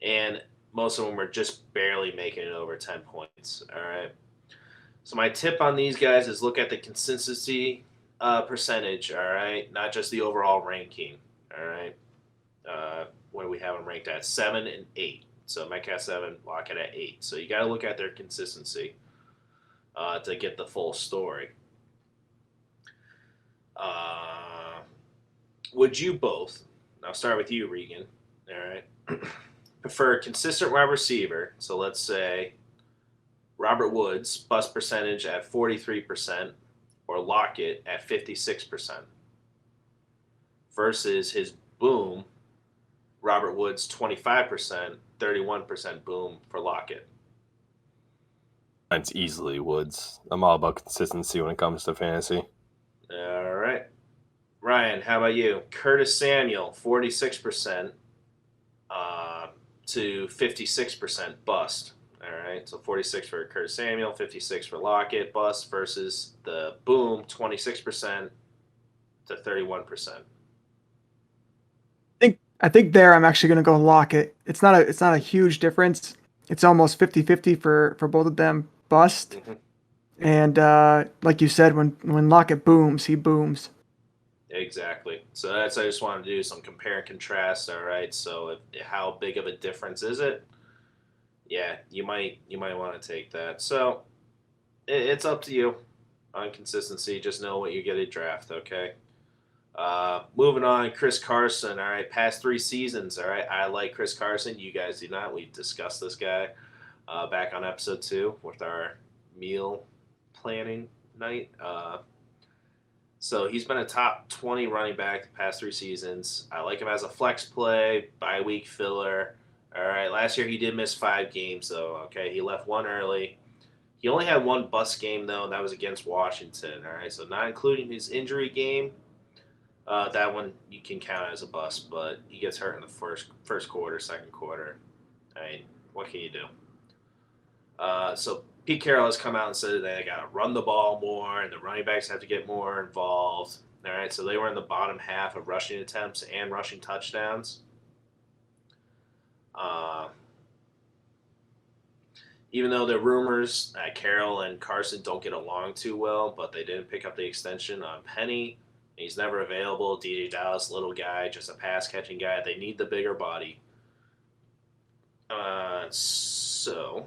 And most of them were just barely making it over 10 points. All right. So my tip on these guys is look at the consistency percentage. All right. Not just the overall ranking. All right. What do we have them ranked at? 7 and 8. So Metcalf 7, Lockett at 8. So you got to look at their consistency to get the full story. Would you both, I'll start with you, Regan, all right, prefer a consistent wide receiver, so let's say Robert Woods, bust percentage at 43%, or Lockett at 56%, versus his boom, Robert Woods 25%, 31% boom for Lockett? Mine's easily Woods. I'm all about consistency when it comes to fantasy. All right. Ryan, how about you? Curtis Samuel, 46% to 56% bust. All right, so 46 for Curtis Samuel, 56 for Lockett, bust, versus the boom, 26% to 31%. I think there I'm actually going to go Lockett. It's not a huge difference. It's almost 50-50 for both of them bust. Mm-hmm. And like you said, when Lockett booms, he booms. Exactly. So I just wanted to do some compare and contrast. All right. So how big of a difference is it? Yeah, you might want to take that. So it's up to you on consistency. Just know what you get at draft. Okay. Moving on, Chris Carson. All right, past 3 seasons. All right, I like Chris Carson. You guys do not. We discussed this guy back on episode 2 with our meal planning night. So he's been a top 20 running back the past 3 seasons. I like him as a flex play, bye week filler. All right, last year he did miss 5 games though. Okay, he left 1 early. He only had 1 bust game though, and that was against Washington. All right, so not including his injury game. That one you can count as a bust, but he gets hurt in the first quarter, second quarter. I mean, what can you do? So Pete Carroll has come out and said they got to run the ball more, and the running backs have to get more involved. All right, so they were in the bottom half of rushing attempts and rushing touchdowns. Even though the rumors that Carroll and Carson don't get along too well, but they didn't pick up the extension on Penny. He's never available. DJ Dallas, little guy, just a pass-catching guy. They need the bigger body. So,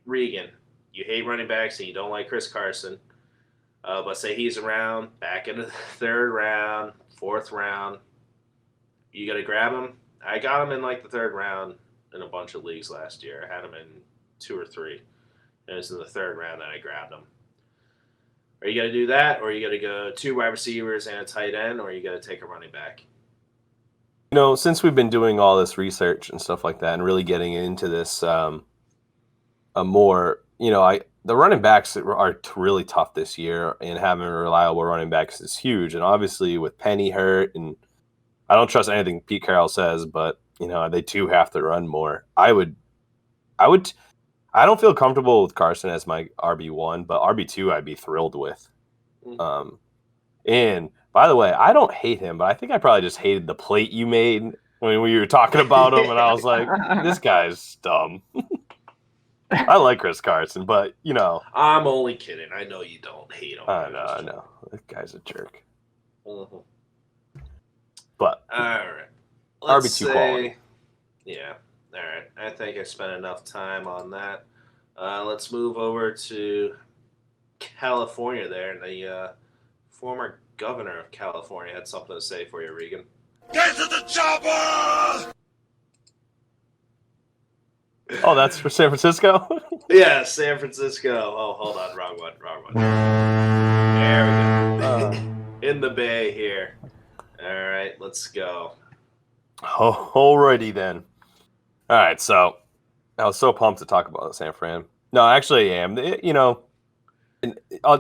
Regan, you hate running backs and you don't like Chris Carson. But say he's around, back into the 3rd round, 4th round. You got to grab him? I got him in like the 3rd round in a bunch of leagues last year. I had him in 2 or 3. And it was in the 3rd round that I grabbed him. Are you going to do that, or are you going to go 2 wide receivers and a tight end, or are you going to take a running back? You know, since we've been doing all this research and stuff like that and really getting into this more, you know, the running backs are really tough this year, and having reliable running backs is huge. And obviously with Penny hurt, and I don't trust anything Pete Carroll says, but, you know, they too have to run more. I don't feel comfortable with Carson as my RB1, but RB2 I'd be thrilled with. And by the way, I don't hate him, but I think I probably just hated the plate you made when we were talking about him, and I was like, this guy's dumb. I like Chris Carson, but I'm only kidding. I know you don't hate him. I know. This guy's a jerk. Mm-hmm. But all right, let's RB2 quality. Yeah. All right. I think I spent enough time on that. Let's move over to California there, and the former governor of California had something to say for you, Regan. Get to the chopper! Oh, that's for San Francisco? Yeah, San Francisco. Oh, hold on. Wrong one. There we go. In the Bay here. All right, let's go. Alrighty then. All right, so I was so pumped to talk about San Fran. No, actually I am.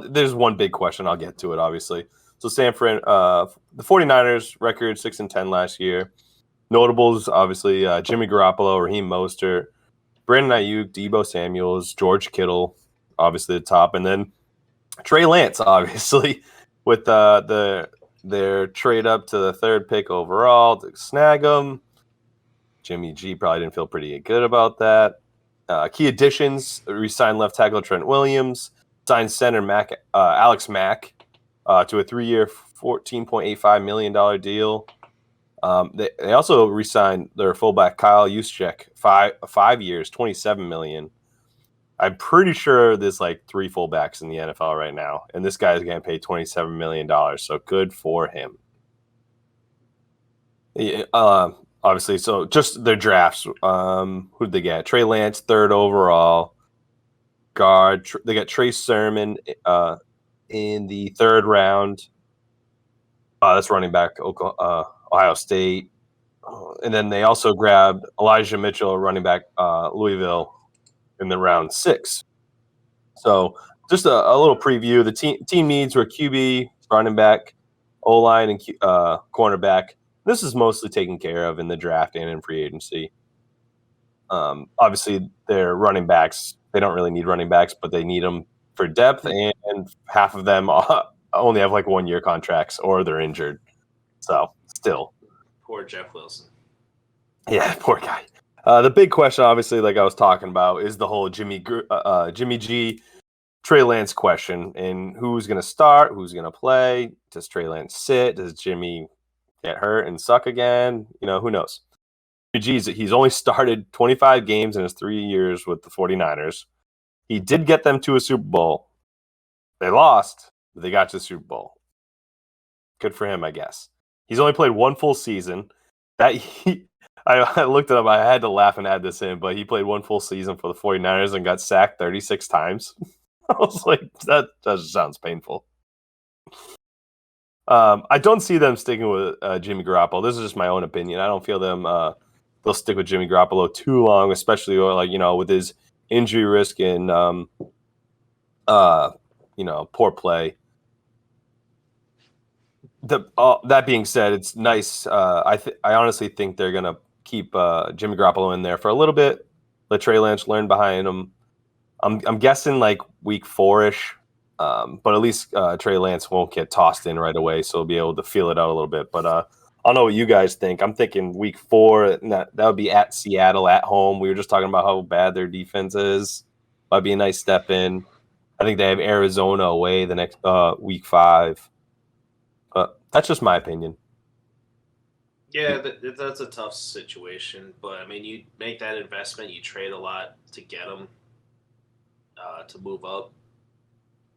There's one big question. I'll get to it, obviously. So San Fran, the 49ers record 6-10 last year. Notables, obviously, Jimmy Garoppolo, Raheem Mostert, Brandon Ayuk, Deebo Samuels, George Kittle, obviously the top, and then Trey Lance, obviously, with their trade up to the 3rd pick overall to snag him. Jimmy G probably didn't feel pretty good about that. Key additions: re-signed left tackle Trent Williams, signed center Alex Mack to a 3-year, $14.85 million deal. They also re-signed their fullback Kyle Juszczyk, 5 years, $27 million. I'm pretty sure there's like 3 fullbacks in the NFL right now, and this guy is getting paid $27 million. So good for him. Obviously, so just their drafts. Who'd they get? Trey Lance, 3rd overall. Guard. They got Trey Sermon in the 3rd round. That's running back Ohio State. And then they also grabbed Elijah Mitchell, running back Louisville, in the round 6. So just a little preview. The team needs were QB, running back, O-line, and cornerback. This is mostly taken care of in the draft and in free agency. Obviously, their running backs, they don't really need running backs, but they need them for depth, and half of them only have like 1-year contracts or they're injured. So still. Poor Jeff Wilson. Yeah, poor guy. The big question, obviously, like I was talking about, is the whole Jimmy G, Trey Lance question, and who's going to start, who's going to play. Does Trey Lance sit? Does Jimmy get hurt and suck again? Who knows? He's only started 25 games in his 3 years with the 49ers. He did get them to a Super Bowl. They lost, but they got to the Super Bowl. Good for him, I guess. He's only played 1 full season. I looked it up. I had to laugh and add this in, but he played 1 full season for the 49ers and got sacked 36 times. I was like, that just sounds painful. I don't see them sticking with Jimmy Garoppolo. This is just my own opinion. I don't feel they'll stick with Jimmy Garoppolo too long, especially with his injury risk and poor play. That being said, it's nice. I honestly think they're gonna keep Jimmy Garoppolo in there for a little bit. Let Trey Lance learn behind him. I'm guessing like week 4-ish, but at least Trey Lance won't get tossed in right away, so he'll be able to feel it out a little bit. But I don't know what you guys think. I'm thinking week 4, and that would be at Seattle at home. We were just talking about how bad their defense is. Might be a nice step in. I think they have Arizona away the next week 5. But that's just my opinion. Yeah, that's a tough situation. But, I mean, you make that investment, you trade a lot to get them to move up.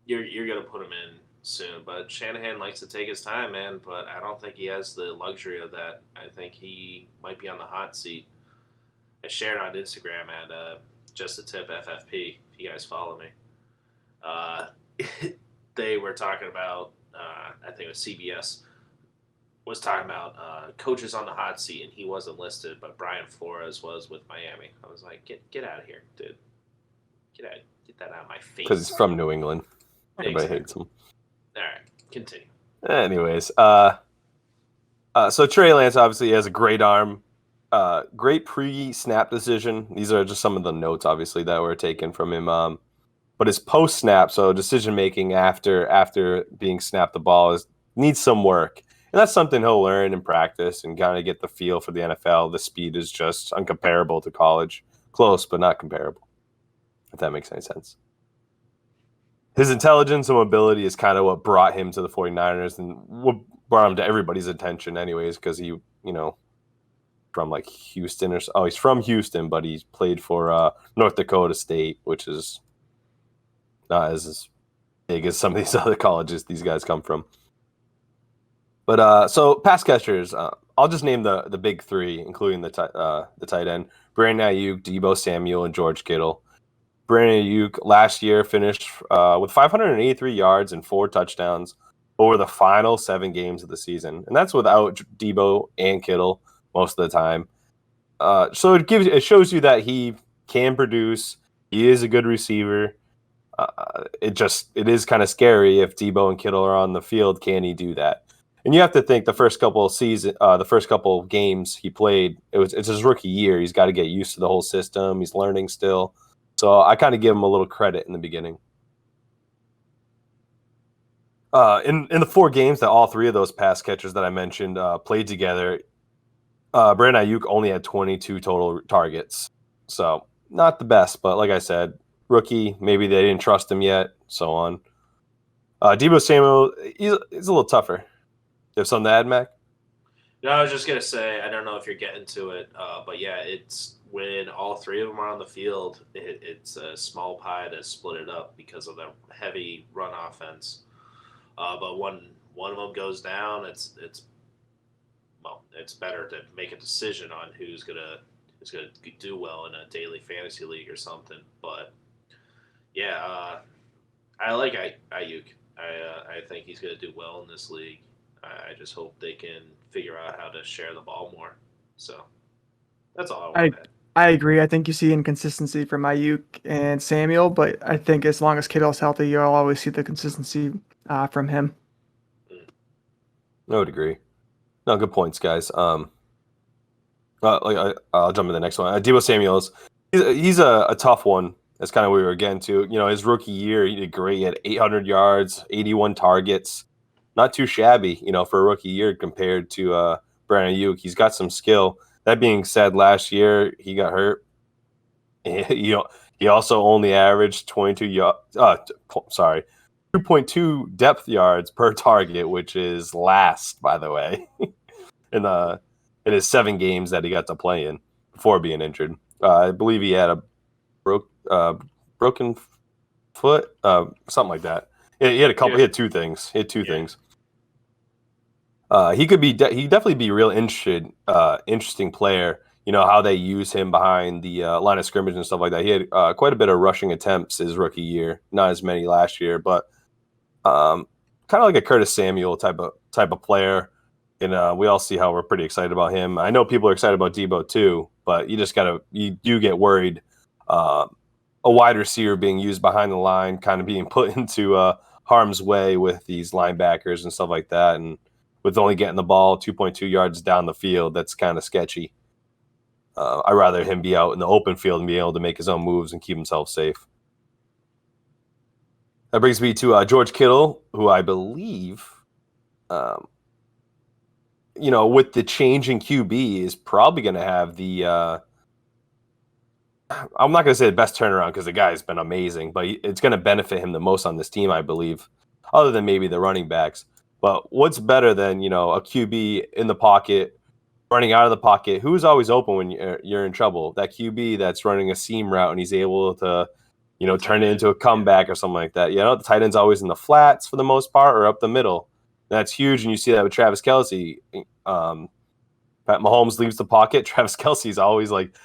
You're going to put them in soon. But Shanahan likes to take his time, man. But I don't think he has the luxury of that. I think he might be on the hot seat. I shared on Instagram at Just a Tip FFP, if you guys follow me. They were talking about, I think it was CBS, was talking about coaches on the hot seat, and he wasn't listed, but Brian Flores was with Miami. I was like, get out of here, dude. Get that out of my face. Because he's from New England. Everybody Exactly. hates him. All right, continue. Anyways, so Trey Lance obviously has a great arm, great pre-snap decision. These are just some of the notes, obviously, that were taken from him. But his post-snap, so decision-making after being snapped the ball, needs some work. And that's something he'll learn in practice and kind of get the feel for the NFL. The speed is just uncomparable to college. Close, but not comparable, if that makes any sense. His intelligence and mobility is kind of what brought him to the 49ers and what brought him to everybody's attention anyways, because he, from like Houston he's from Houston, but he's played for North Dakota State, which is not as big as some of these other colleges these guys come from. But so pass catchers, I'll just name the big three, including the tight end: Brandon Ayuk, Deebo Samuel, and George Kittle. Brandon Ayuk last year finished with 583 yards and 4 touchdowns over the final 7 games of the season, and that's without Deebo and Kittle most of the time. So it shows you that he can produce. He is a good receiver. It is kind of scary if Deebo and Kittle are on the field. Can he do that? And you have to think the first couple games he played, it's his rookie year. He's got to get used to the whole system. He's learning still. So I kind of give him a little credit in the beginning. In the 4 games that all 3 of those pass catchers that I mentioned played together, Brandon Ayuk only had 22 total targets. So not the best, but like I said, rookie, maybe they didn't trust him yet, so on. Deebo Samuel, he's a little tougher. You have something to add, Mac? No, I was just going to say, I don't know if you're getting to it, but yeah, it's when all 3 of them are on the field, it's a small pie to split it up because of the heavy run offense. But when one of them goes down, it's better to make a decision on who's gonna do well in a daily fantasy league or something. But yeah, I like Ayuk. I think he's gonna do well in this league. I just hope they can figure out how to share the ball more. So that's all I want to add. I agree. I think you see inconsistency from Ayuk and Samuel, but I think as long as Kittle's healthy, you'll always see the consistency from him. I would agree. No, good points, guys. I'll jump to the next one. Deebo Samuel's he's a tough one. That's kind of what we were getting to. His rookie year, he did great. He had 800 yards, 81 targets. Not too shabby, for a rookie year compared to Brandon Ayuk. He's got some skill. That being said, last year he got hurt. He also only averaged 2.2 depth yards per target, which is last, by the way, in his 7 games that he got to play in before being injured. I believe he had a broken foot, something like that. He had a couple. Yeah. He had 2 things. Things. He definitely be a real interesting player. How they use him behind the line of scrimmage and stuff like that. He had quite a bit of rushing attempts his rookie year, not as many last year, but kind of like a Curtis Samuel type of player. And we all see how we're pretty excited about him. I know people are excited about Deebo too, but you do get worried. A wide receiver being used behind the line, kind of being put into harm's way with these linebackers and stuff like that, and with only getting the ball 2.2 yards down the field, that's kind of sketchy. I'd rather him be out in the open field and be able to make his own moves and keep himself safe. That brings me to George Kittle, who I believe, with the change in QB, is probably going to have the I'm not going to say the best turnaround because the guy has been amazing, but it's going to benefit him the most on this team, I believe, other than maybe the running backs. But what's better than, a QB in the pocket, running out of the pocket? Who's always open when you're in trouble? That QB that's running a seam route and he's able to, turn it into a comeback or something like that. The tight end's always in the flats for the most part or up the middle. That's huge, and you see that with Travis Kelce. Pat Mahomes leaves the pocket. Travis Kelce's always like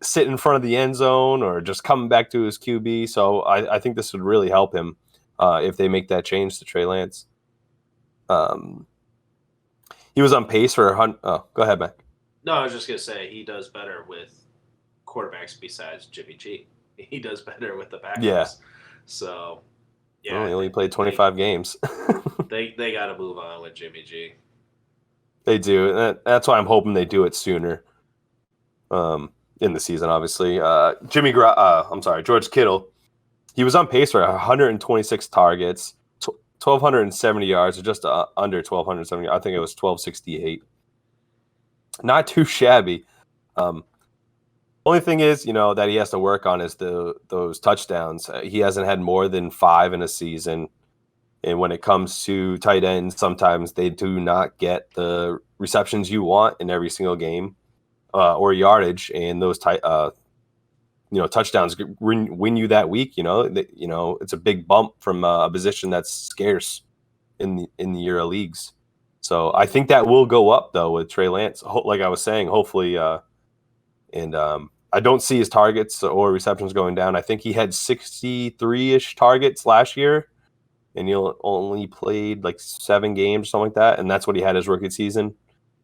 sit in front of the end zone or just coming back to his QB. So I think this would really help him if they make that change to Trey Lance. He was on pace for go ahead, Mac. No, I was just gonna say he does better with quarterbacks besides Jimmy G. He does better with the backups. Yeah. So yeah, he only played 25 games. they got to move on with Jimmy G. They do. That's why I'm hoping they do it sooner. In the season, obviously. George Kittle. He was on pace for 126 targets, 1,270 yards, or just under 1,270. I think it was 1,268. Not too shabby. Only thing is, that he has to work on is those touchdowns. He hasn't had more than 5 in a season. And when it comes to tight ends, sometimes they do not get the receptions you want in every single game or yardage. And those touchdowns win you that week. It's a big bump from a position that's scarce in the Euro leagues. So I think that will go up though with Trey Lance. Like I was saying, hopefully, I don't see his targets or receptions going down. I think he had 63-ish targets last year, and he only played like 7 games or something like that, and that's what he had his rookie season.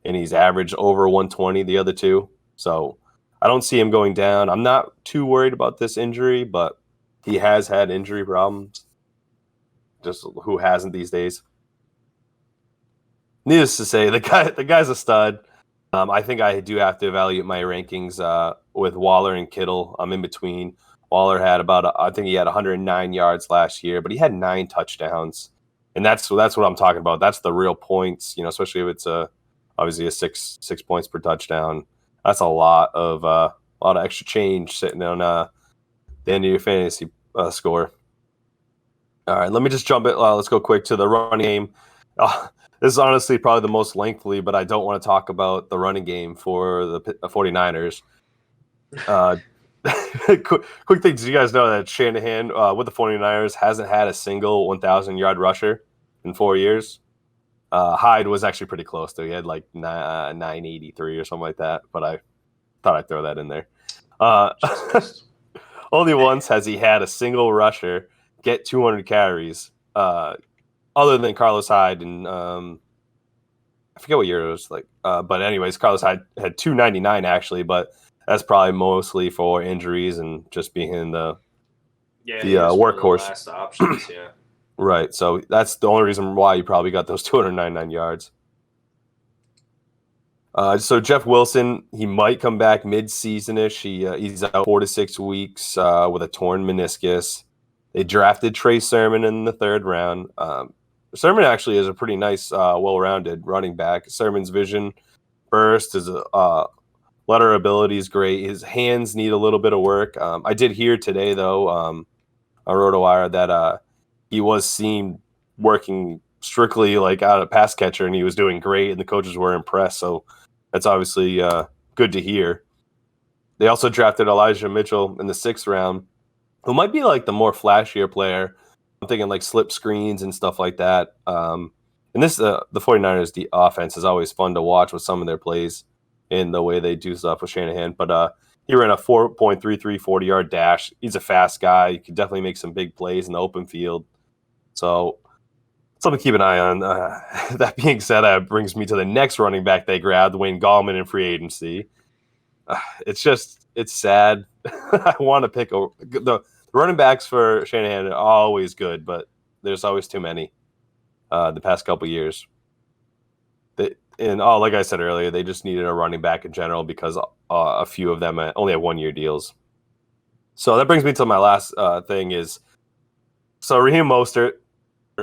And he's averaged over 120 the other 2. So I don't see him going down. I'm not too worried about this injury, but he has had injury problems. Just who hasn't these days? Needless to say, the guy's a stud. I think I do have to evaluate my rankings with Waller and Kittle. I'm in between. Waller had I think he had 109 yards last year, but he had 9 touchdowns, and that's what I'm talking about. That's the real points, especially if it's obviously a 6 points per touchdown. That's a lot of extra change sitting on the end of your fantasy score. All right, let me just jump it. Let's go quick to the running game. This is honestly probably the most lengthy, but I don't want to talk about the running game for the 49ers. Quick thing, did you guys know that Shanahan with the 49ers hasn't had a single 1,000-yard rusher in 4 years? Hyde was actually pretty close, though. He had like 983 or something like that, but I thought I'd throw that in there. Only once has he had a single rusher get 200 carries, other than Carlos Hyde, and I forget what year it was like. But anyways, Carlos Hyde had 299 actually, but that's probably mostly for injuries and just being in the workhorse. Last options, yeah. Right. So that's the only reason why you probably got those 299 yards. So Jeff Wilson, he might come back mid-season-ish. He's out 4 to 6 weeks with a torn meniscus. They drafted Trey Sermon in the 3rd round. Sermon actually is a pretty nice, well-rounded running back. Sermon's vision, burst, his letter ability is great. His hands need a little bit of work. I did hear today, though, on RotoWire that he was seen working strictly like out of pass catcher, and he was doing great, and the coaches were impressed. So that's obviously good to hear. They also drafted Elijah Mitchell in the 6th round, who might be like the more flashier player. I'm thinking like slip screens and stuff like that. And this, the 49ers, the offense is always fun to watch with some of their plays and the way they do stuff with Shanahan. But he ran a 4.33 40-yard dash. He's a fast guy. He could definitely make some big plays in the open field. So something to keep an eye on. That being said, that brings me to the next running back they grabbed, Wayne Gallman in free agency. It's sad. I want to pick the running backs for Shanahan are always good, but there's always too many the past couple of years. Like I said earlier, they just needed a running back in general because a few of them only have 1-year deals. So that brings me to my last thing is, so Raheem Mostert,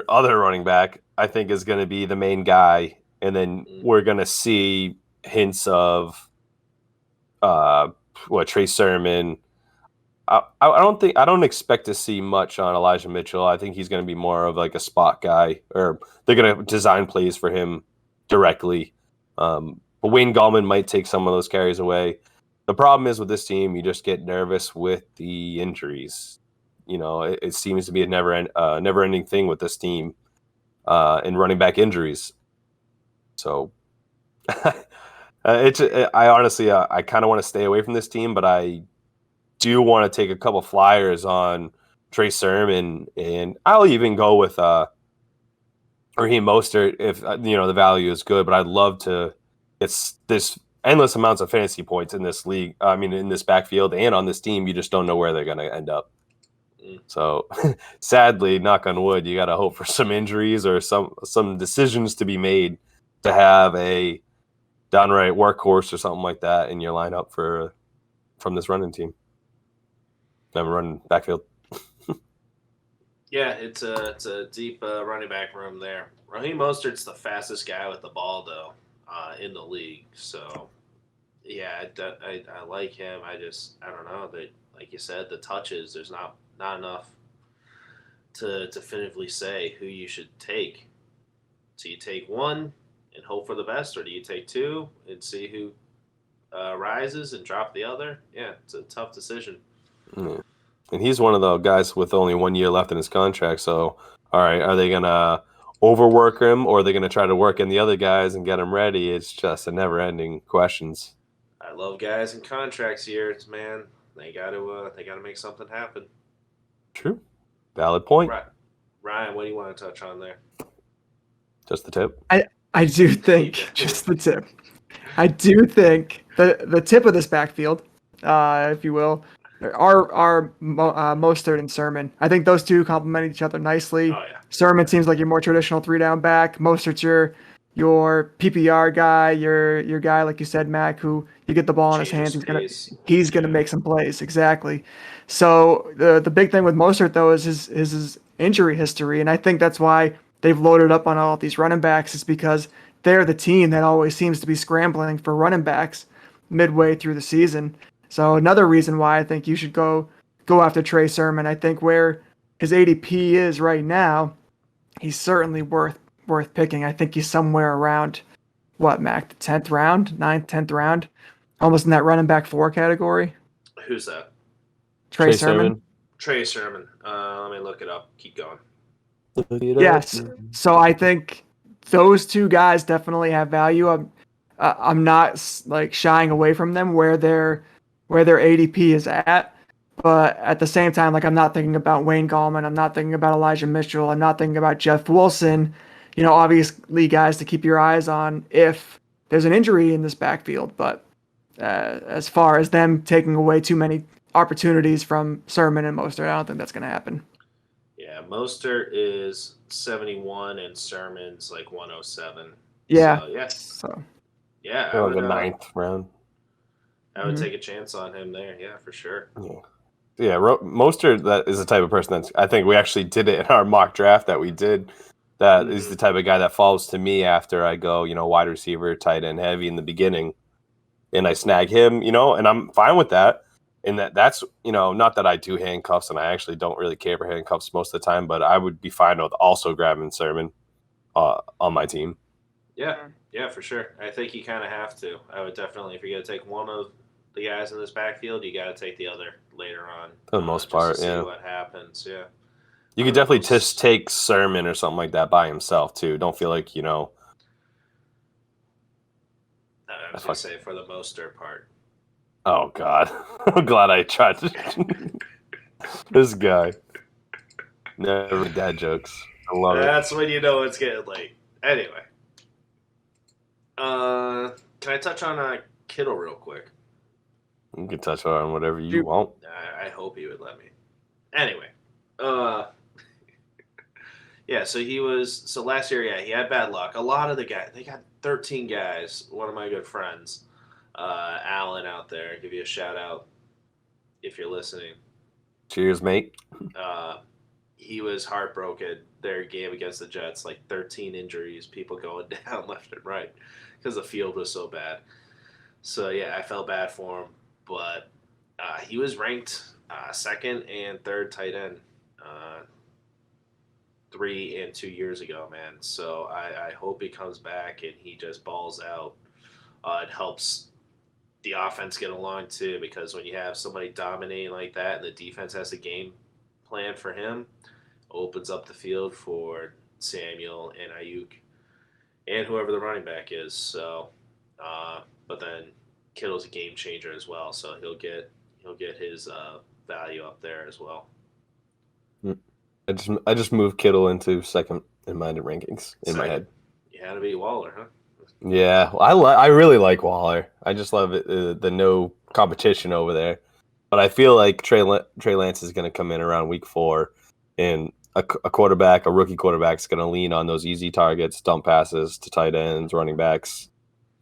other running back, I think is going to be the main guy, and then we're going to see hints of Trey Sermon. I don't expect to see much on Elijah Mitchell. I think he's going to be more of like a spot guy, or they're going to design plays for him directly. But Wayne Gallman might take some of those carries away. The problem is with this team, you just get nervous with the injuries. It seems to be a never-ending thing with this team in running back injuries. So I honestly, I kind of want to stay away from this team, but I do want to take a couple flyers on Trey Sermon, and I'll even go with Raheem Mostert if the value is good. But I'd love to get this endless amounts of fantasy points in this league. I mean, in this backfield and on this team, you just don't know where they're going to end up. So, sadly, knock on wood, you got to hope for some injuries or some decisions to be made to have a downright workhorse or something like that in your lineup from this running team. Running backfield. Yeah, it's a deep running back room there. Raheem Mostert's the fastest guy with the ball though in the league. So yeah, I like him. I don't know that, like you said, the touches. There's not enough to definitively say who you should take. Do you take one and hope for the best, or do you take two and see who rises and drop the other? Yeah, it's a tough decision. Yeah. And he's one of the guys with only 1 year left in his contract. So, all right, are they gonna overwork him, or are they gonna try to work in the other guys and get him ready? It's just a never-ending questions. I love guys in contracts years, man. They got to make something happen. True, valid point. Right. Ryan, what do you want to touch on there? Just the tip. I do think just the tip. I do think the tip of this backfield, if you will, are Mostert and Sermon. I think those two complement each other nicely. Oh yeah. Sermon seems like your more traditional 3-down back. Mostert's your PPR guy, your guy, like you said, Mac, who you get the ball in his hands, he's gonna make some plays. Exactly. So the big thing with Mostert though is his injury history, and I think that's why they've loaded up on all of these running backs, is because they're the team that always seems to be scrambling for running backs midway through the season. So another reason why I think you should go after Trey Sermon. I think where his ADP is right now, he's certainly worth picking. I think he's somewhere around what, Mac, the 10th round, 9th, 10th round, almost in that running back 4 category. Who's that? Trey Sermon. Trey Sermon. Let me look it up. Keep going. Yes. So I think those two guys definitely have value. I'm not like shying away from them where their ADP is at, but at the same time, like, I'm not thinking about Wayne Gallman. I'm not thinking about Elijah Mitchell. I'm not thinking about Jeff Wilson. You know, obviously guys to keep your eyes on if there's an injury in this backfield. But as far as them taking away too many opportunities from Sermon and Mostert, I don't think that's going to happen. Yeah, Mostert is 71 and Sermon's like 107. Yeah. So, yeah. So yeah, Like the 9th round. I would take a chance on him there. Yeah, for sure. Yeah, Mostert, that is the type of person that's, I think we actually did it in our mock draft that we did. That is the type of guy that falls to me after I go, wide receiver, tight end heavy in the beginning, and I snag him, and I'm fine with that. And that's, not that I do handcuffs, and I actually don't really care for handcuffs most of the time, but I would be fine with also grabbing Sermon on my team. Yeah, for sure. I think you kind of have to. I would definitely, if you're going to take one of the guys in this backfield, you got to take the other later on. For the most part, to see yeah. what happens, yeah. You could definitely just take Sermon or something like that by himself, too. Don't feel like, I was going to say for the Mostert part. Oh, God. I'm glad I tried to. This guy. Never dad jokes. I love it. That's when you know it's getting late. Anyway. Can I touch on Kittle real quick? You can touch on whatever you want. I hope you would let me. Anyway. Yeah, so last year, yeah, he had bad luck. A lot of the guys, they got 13 guys. One of my good friends, Alan out there, I'll give you a shout out if you're listening. Cheers, mate. He was heartbroken. Their game against the Jets, like 13 injuries, people going down left and right because the field was so bad. So, yeah, I felt bad for him. But he was ranked 2nd and 3rd tight end 3 and 2 years ago, man. So I hope he comes back and he just balls out. It helps the offense get along, too, because when you have somebody dominating like that and the defense has a game plan for him, opens up the field for Samuel and Ayuk and whoever the running back is. So, but then Kittle's a game changer as well, so he'll get his value up there as well. I just moved Kittle into 2nd in my rankings in my head. You had to beat Waller, huh? Yeah, well, I really like Waller. I just love it, the no competition over there. But I feel like Trey Lance is going to come in around week 4, and a rookie quarterback, is going to lean on those easy targets, dump passes to tight ends, running backs.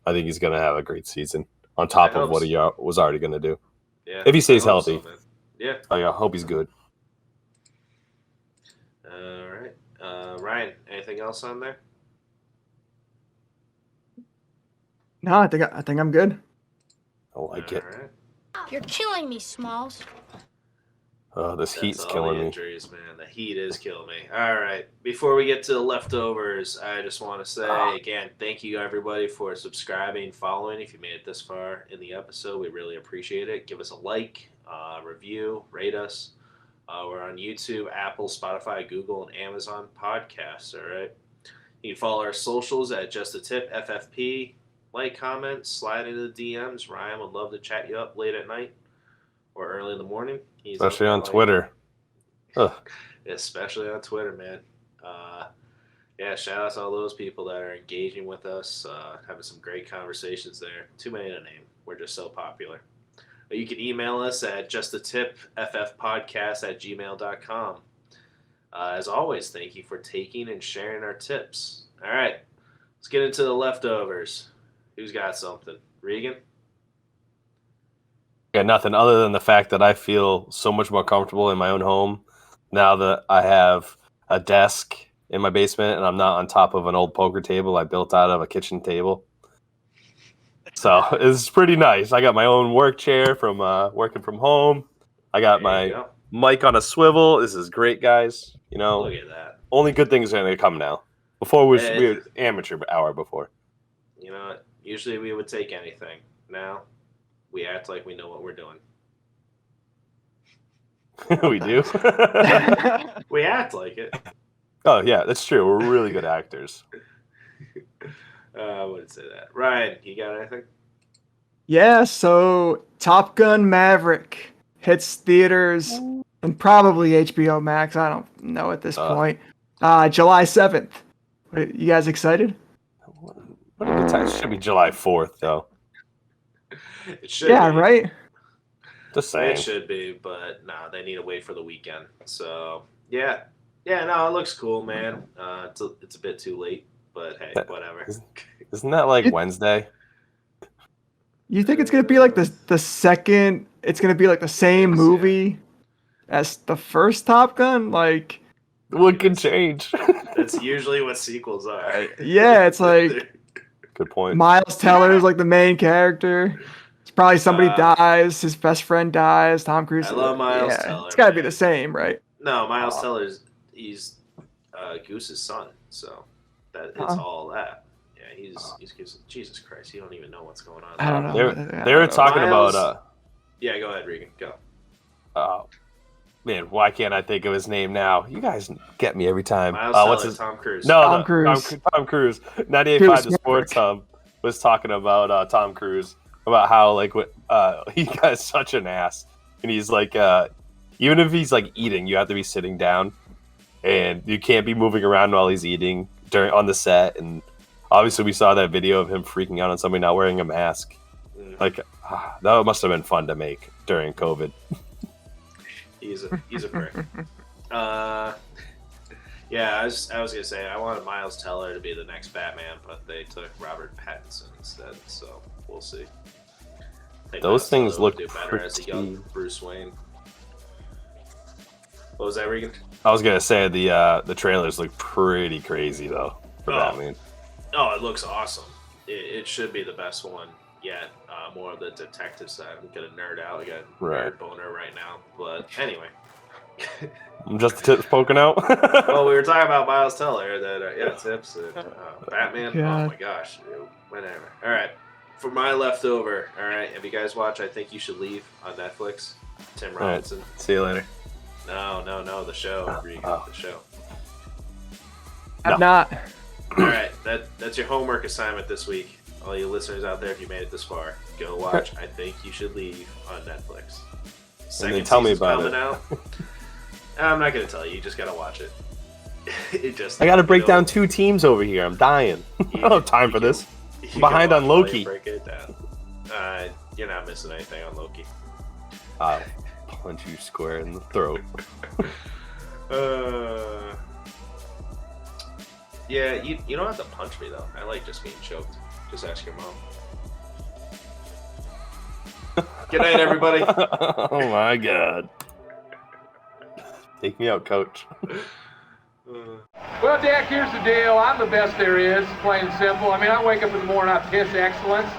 I think he's going to have a great season on top of what he was already going to do. Yeah, if he stays healthy. So, yeah, I hope he's good. All right. Ryan, anything else on there? No, I think I'm good. I like it. All right. You're killing me, Smalls. Oh, this That's heat's all killing the me. injuries, man. The heat is killing me. All right. Before we get to the leftovers, I just want to say again, thank you everybody for subscribing, following. If you made it this far in the episode, we really appreciate it. Give us a like, review, rate us. We're on YouTube, Apple, Spotify, Google, and Amazon podcasts. All right. You can follow our socials at Just a Tip FFP. Like, comment, slide into the DMs. Ryan would love to chat you up late at night or early in the morning. He's Especially up on at, Twitter. Ugh. Especially on Twitter, man. Yeah, shout out to all those people that are engaging with us, having some great conversations there. Too many to name. We're just so popular. But you can email us at justatipffpodcast@gmail.com. As always, thank you for taking and sharing our tips. All right, let's get into the leftovers. Who's got something? Regan? Got nothing other than the fact that I feel so much more comfortable in my own home now that I have a desk in my basement and I'm not on top of an old poker table I built out of a kitchen table. So it's pretty nice. I got my own work chair from working from home. I got There you my go. mic on a swivel. This is great, guys. You know, Look at that. only good things are going to come now. Before we Eh. had amateur hour before. You know, usually we would take anything. Now, we act like we know what we're doing. We do. We act like it. Oh yeah, that's true. We're really good actors. I wouldn't say that. Ryan, you got anything? Yeah, so Top Gun Maverick hits theaters and probably HBO Max. I don't know at this point. July 7th. You guys excited? What a good time. It should be July 4th, though. It should Yeah, be. right? Just saying. It should be, but nah, they need to wait for the weekend. So, yeah. Yeah, no, it looks cool, man. It's a bit too late, but hey, whatever. Isn't that like Wednesday? You think it's going to be like the second, it's going to be like the same Yes, movie as the first Top Gun? Like, What could change? That's usually what sequels are. yeah, it's like Good point. Miles Teller is like the main character. It's probably somebody dies, his best friend dies, Tom Cruise. I love Miles Teller, It's got to be man. the same, right? No, Miles Teller's he's Goose's son, so it's all that. Yeah, he's Goose. Jesus Christ, you don't even know what's going on. I don't know. They were talking Miles- about Yeah, go ahead, Regan. Go. man, why can't I think of his name now? You guys get me every time. Miles What's Teller, his Tom Cruise. No, Tom Cruise. Tom Cruise. 98.5 Cruise The Sports Hub was talking about Tom Cruise, about how like he got such an ass, and he's like even if he's like eating, you have to be sitting down, and you can't be moving around while he's eating on the set. And obviously, we saw that video of him freaking out on somebody not wearing a mask. Like that must have been fun to make during COVID. He's a prick. Yeah, I was gonna say I wanted Miles Teller to be the next Batman, but they took Robert Pattinson instead. So we'll see. I think Those Miles things Teller would look do better as a young pretty- Bruce Wayne. What was that, Regan? I was gonna say the trailers look pretty crazy though for Batman. Oh, it looks awesome. It should be the best one yet. More of the detective side. I'm gonna nerd out. I got a nerd boner right now. But anyway. I'm just the tips poking out. Well, we were talking about Miles Teller. Tips. Batman. God. Oh my gosh. Whatever. All right. For my leftover. All right. Have you guys watched I Think You Should Leave on Netflix? Tim All right. Robinson. See you later. No. The show. Regan, the show. I'm not. All right, that's your homework assignment this week. All you listeners out there, if you made it this far, go watch I Think You Should Leave on Netflix. Second tell me season's about coming it. out. I'm not going to tell you. You just got to watch it. I got to break down 2 teams over here. I'm dying. I don't have time for this. I'm behind on Loki. Break it down. You're not missing anything on Loki. I'll punch you square in the throat. Yeah, you don't have to punch me though. I like just being choked. Just ask your mom. Good night, everybody. Oh my god. Take me out, coach. Well, Dak, here's the deal. I'm the best there is, plain and simple. I mean, I wake up in the morning, I piss excellence.